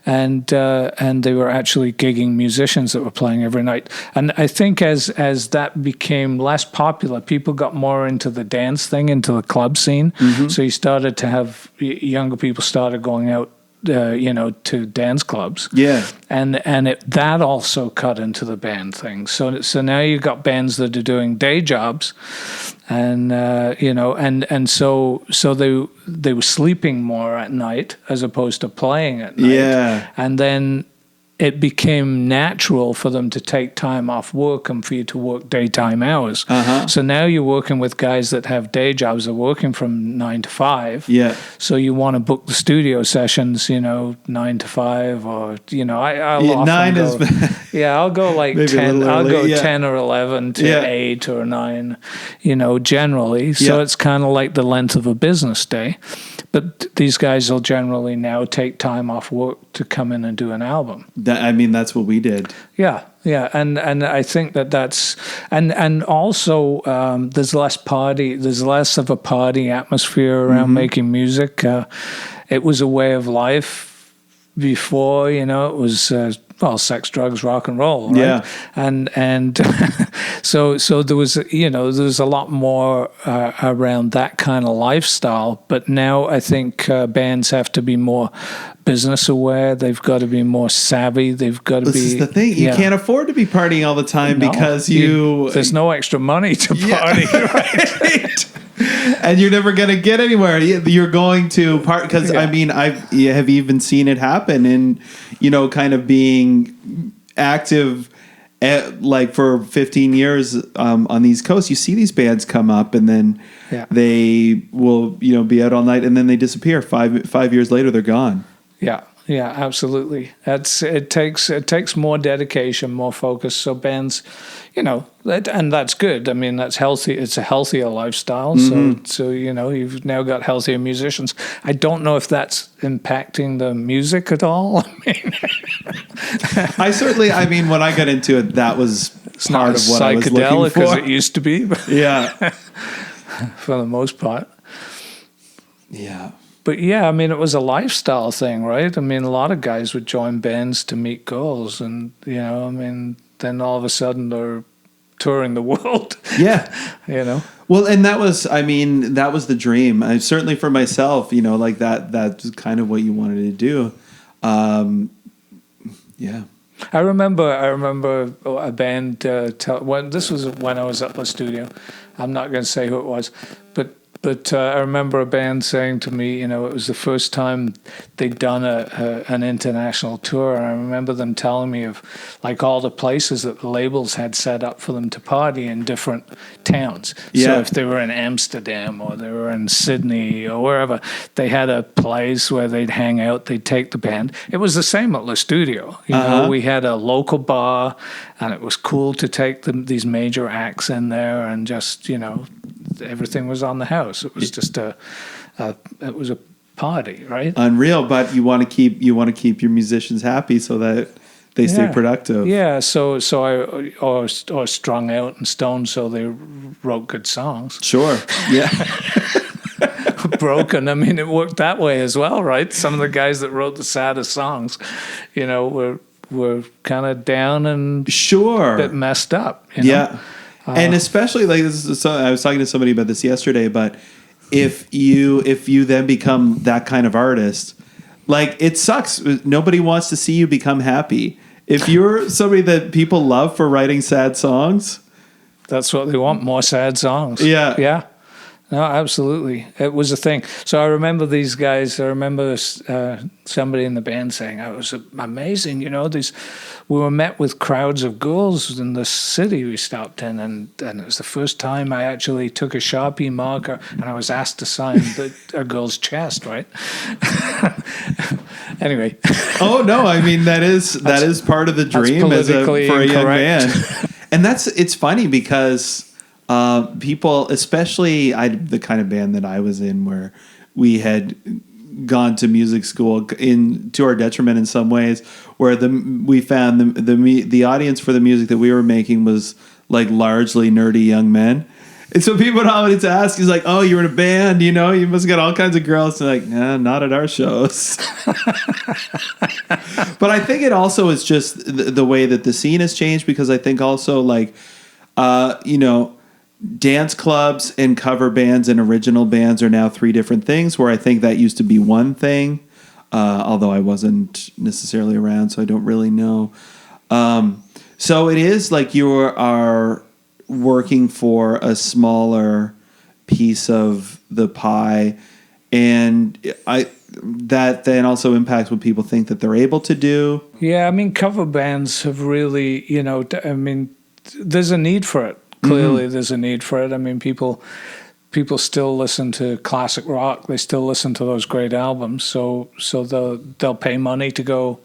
And they were actually gigging musicians that were playing every night. And I think as that became less popular, people got more into the dance thing, into the club scene. So you started to have younger people started going out to dance clubs. Yeah. And that also cut into the band thing. So now you've got bands that are doing day jobs, and so they were sleeping more at night as opposed to playing at night. Yeah. And then it became natural for them to take time off work and for you to work daytime hours. So now you're working with guys that have day jobs. They're working from 9 to 5. Yeah. So you want to book the studio sessions, 9 to 5, or I'll often 9 go, is I'll go like maybe 10. I'll go yeah. 10 or 11 to 8 or 9. Generally. So Yeah. it's kind of like the length of a business day. But these guys will generally now take time off work to come in and do an album. That's what we did. Yeah, and I think that's and also there's less of a party atmosphere around making music. It was a way of life before, it was sex, drugs, rock and roll, right? Yeah. And so there was a lot more around that kind of lifestyle. But now I think bands have to be more business aware. They've got to be more savvy. They've got to be. This is the thing. You can't afford to be partying all the time because there's no extra money to party. Right? And you're never going to get anywhere. You're going to part because I have even seen it happen in, kind of being active like for 15 years on the East Coast. You see these bands come up and then they will, be out all night and then they disappear. 5 years later, they're gone. Yeah, absolutely. It takes more dedication, more focus. So bands, and that's good. I mean, that's healthy. It's a healthier lifestyle. So you've now got healthier musicians. I don't know if that's impacting the music at all. When I got into it, that was part of what I was looking psychedelic for. as it used to be. Yeah, for the most part. Yeah. But it was a lifestyle thing, right? I mean, a lot of guys would join bands to meet girls, and then all of a sudden they're touring the world. Yeah. Well, and that was the dream. Certainly for myself, like that's kind of what you wanted to do. Yeah. I remember a band. This was when I was at the studio. I'm not going to say who it was, but I remember a band saying to me, it was the first time they'd done an international tour. And I remember them telling me of like all the places that the labels had set up for them to party in different towns. Yeah. So if they were in Amsterdam or they were in Sydney or wherever, they had a place where they'd hang out, they'd take the band. It was the same at the studio. We had a local bar, and it was cool to take these major acts in there, and just, everything was on the house. It was just it was a party, right? Unreal, but you want to keep your musicians happy so that they stay productive. Yeah, so I or strung out and stoned, so they wrote good songs. Sure. Yeah. Broken. I mean, it worked that way as well, right? Some of the guys that wrote the saddest songs, were kind of down and a bit messed up. Yeah. And especially I was talking to somebody about this yesterday, but if you then become that kind of artist, like it sucks. Nobody wants to see you become happy. If you're somebody that people love for writing sad songs, that's what they want, more sad songs. Yeah. Yeah. No, absolutely. It was a thing. So I remember these guys. I remember somebody in the band saying, "It was amazing. We were met with crowds of girls in the city we stopped in, and it was the first time I actually took a Sharpie marker and I was asked to sign a girl's chest." Right. Anyway. Oh no! I mean that is part of the dream for a young man, and it's funny because. People, especially the kind of band that I was in, where we had gone to music school to our detriment in some ways, where we found the audience for the music that we were making was like largely nerdy young men. And so people wanted to ask, he's like, "Oh, you were in a band, you must have got all kinds of girls." And like, nah, not at our shows. But I think it also is just the way that the scene has changed, because I think also like, dance clubs and cover bands and original bands are now three different things, where I think that used to be one thing. although I wasn't necessarily around, so I don't really know. So it is like you are working for a smaller piece of the pie, and that then also impacts what people think that they're able to do. Yeah, I mean, cover bands have really, there's a need for it. Clearly, there's a need for it. I mean, people still listen to classic rock. They still listen to those great albums. So they'll pay money to go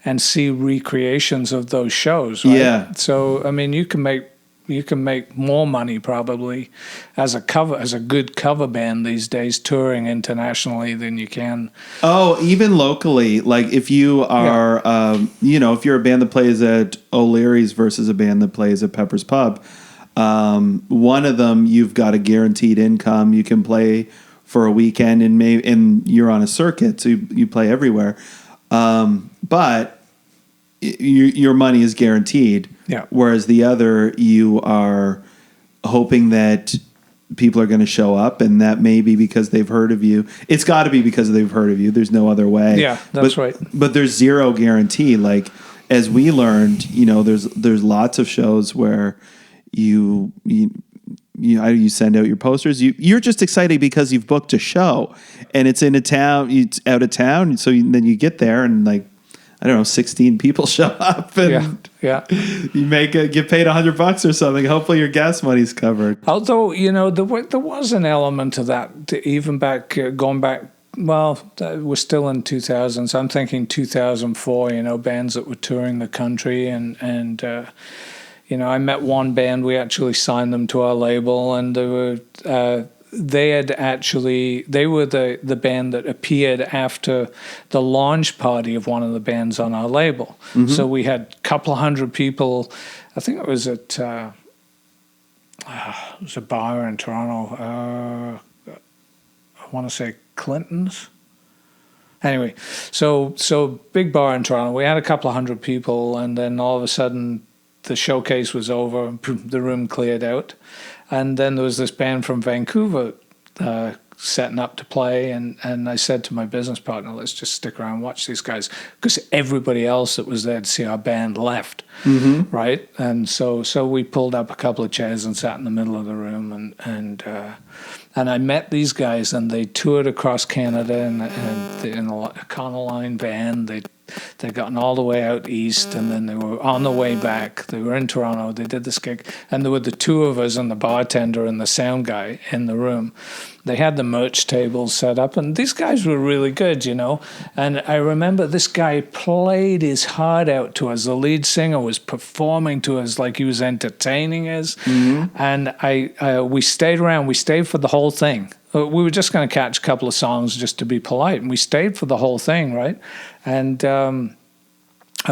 and see recreations of those shows. Right? Yeah. So I mean, you can make more money probably as a good cover band these days touring internationally than you can. Oh, even locally, like if you are, if you're a band that plays at O'Leary's versus a band that plays at Pepper's Pub, one of them you've got a guaranteed income. You can play for a weekend, and you're on a circuit, so you play everywhere. But your money is guaranteed. Yeah. Whereas the other, you are hoping that people are going to show up, and that may be because they've heard of you. It's got to be because they've heard of you. There's no other way. Yeah, that's right. But there's zero guarantee. Like, as we learned, there's lots of shows where you send out your posters. You're just excited because you've booked a show, and it's in a town. It's out of town, so then you get there, and like, I don't know, 16 people show up, and you get paid $100 or something. Hopefully your gas money's covered. Although, there was an element to that, even going back, well, we're still in 2000s. I'm thinking 2004, bands that were touring the country. And I met one band, we actually signed them to our label, and they were the band that appeared after the launch party of one of the bands on our label. Mm-hmm. So we had a couple of hundred people. I think it was at it was a bar in Toronto. I want to say Clinton's. Anyway, so big bar in Toronto. We had a couple of hundred people, and then all of a sudden the showcase was over. The room cleared out. And then there was this band from Vancouver setting up to play, and I said to my business partner, let's just stick around and watch these guys, because everybody else that was there to see our band left, right? And so we pulled up a couple of chairs and sat in the middle of the room, and I met these guys, and they toured across Canada in a Econoline van. They'd gotten all the way out east, and then they were on the way back. They were in Toronto. They did this gig, and there were the two of us and the bartender and the sound guy in the room. They had the merch tables set up, and these guys were really good, And I remember this guy played his heart out to us. The lead singer was performing to us like he was entertaining us, and we stayed around. We stayed for the whole thing. We were just going to catch a couple of songs just to be polite, and we stayed for the whole thing, right? And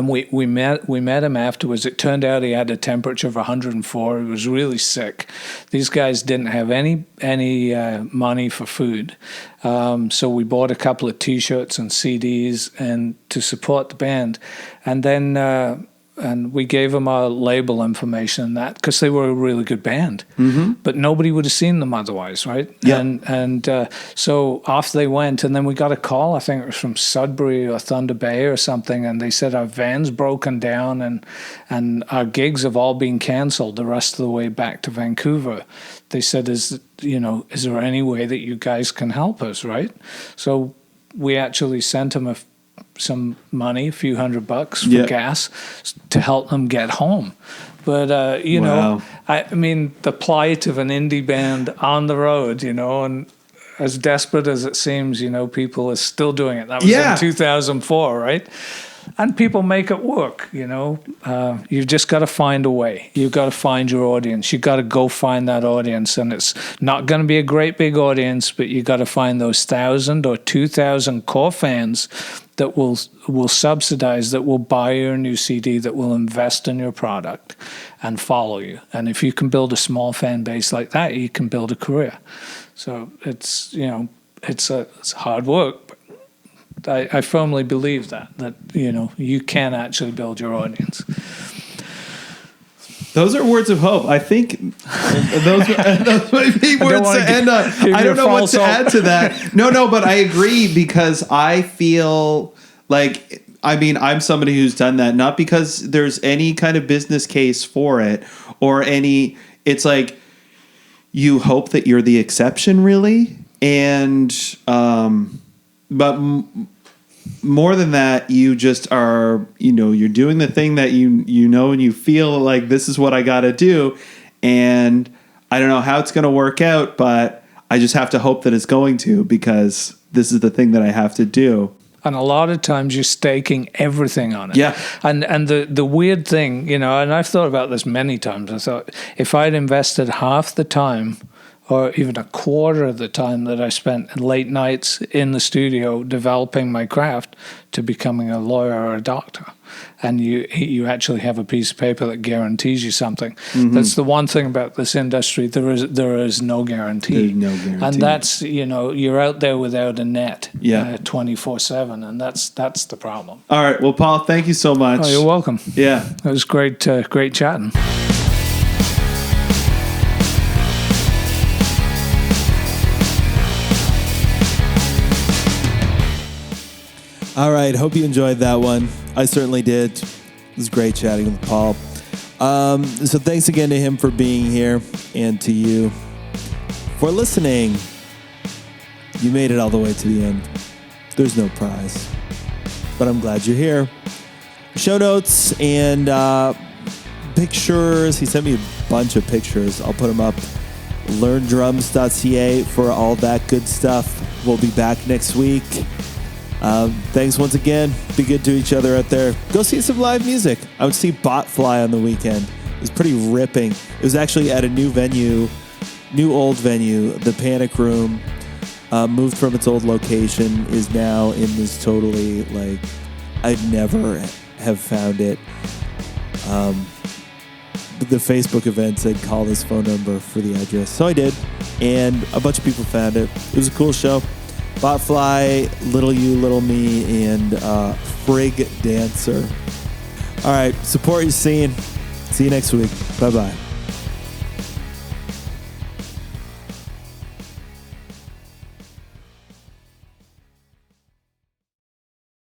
we met him afterwards. It turned out he had a temperature of 104. He was really sick. These guys didn't have any money for food, so we bought a couple of T-shirts and CDs and to support the band, and then. And we gave them our label information and that, because they were a really good band, but nobody would have seen them otherwise, right? Yeah. And so off they went, and then we got a call. I think it was from Sudbury or Thunder Bay or something, and they said our van's broken down and our gigs have all been canceled the rest of the way back to Vancouver. They said, is there any way that you guys can help us, right? So we actually sent them some money, a few $100 for gas to help them get home. But, Wow. I mean, the plight of an indie band on the road, and as desperate as it seems, people are still doing it. That was in 2004, right? And people make it work, You've just got to find a way. You've got to find your audience. You've got to go find that audience. And it's not going to be a great big audience, but you got to find those 1,000 or 2,000 core fans that will subsidize, that will buy your new CD, that will invest in your product and follow you. And if you can build a small fan base like that, you can build a career. So it's hard work. I firmly believe that you can actually build your audience. Those are words of hope. I think those might be words to end on. I don't know what to add to that. No, but I agree because I feel like, I mean, I'm somebody who's done that, not because there's any kind of business case for it or any, it's like you hope that you're the exception really. And, but more than that, you just are, you're doing the thing that you know and you feel like this is what I got to do. And I don't know how it's going to work out, but I just have to hope that it's going to because this is the thing that I have to do. And a lot of times you're staking everything on it. Yeah. And the weird thing, and I've thought about this many times. I thought if I'd invested half the time or even a quarter of the time that I spent late nights in the studio developing my craft to becoming a lawyer or a doctor. And you actually have a piece of paper that guarantees you something. Mm-hmm. That's the one thing about this industry. There is no guarantee. There's no guarantee. And that's, you're out there without a net 24/7. And that's the problem. All right. Well, Paul, thank you so much. Oh, you're welcome. Yeah. It was great chatting. All right. Hope you enjoyed that one. I certainly did. It was great chatting with Paul. So thanks again to him for being here and to you for listening. You made it all the way to the end. There's no prize, but I'm glad you're here. Show notes and pictures. He sent me a bunch of pictures. I'll put them up. LearnDrums.ca for all that good stuff. We'll be back next week. Thanks once again. Be good to each other out there. Go see some live music. I would see Botfly on the weekend. It was pretty ripping. It was actually at a new old venue, the Panic Room. Moved from its old location, is now in this totally, I'd never have found it. The Facebook event said call this phone number for the address. So I did, and a bunch of people found it. It was a cool show. Botfly, Little You, Little Me, and Frig Dancer. All right, support your scene. See you next week. Bye-bye.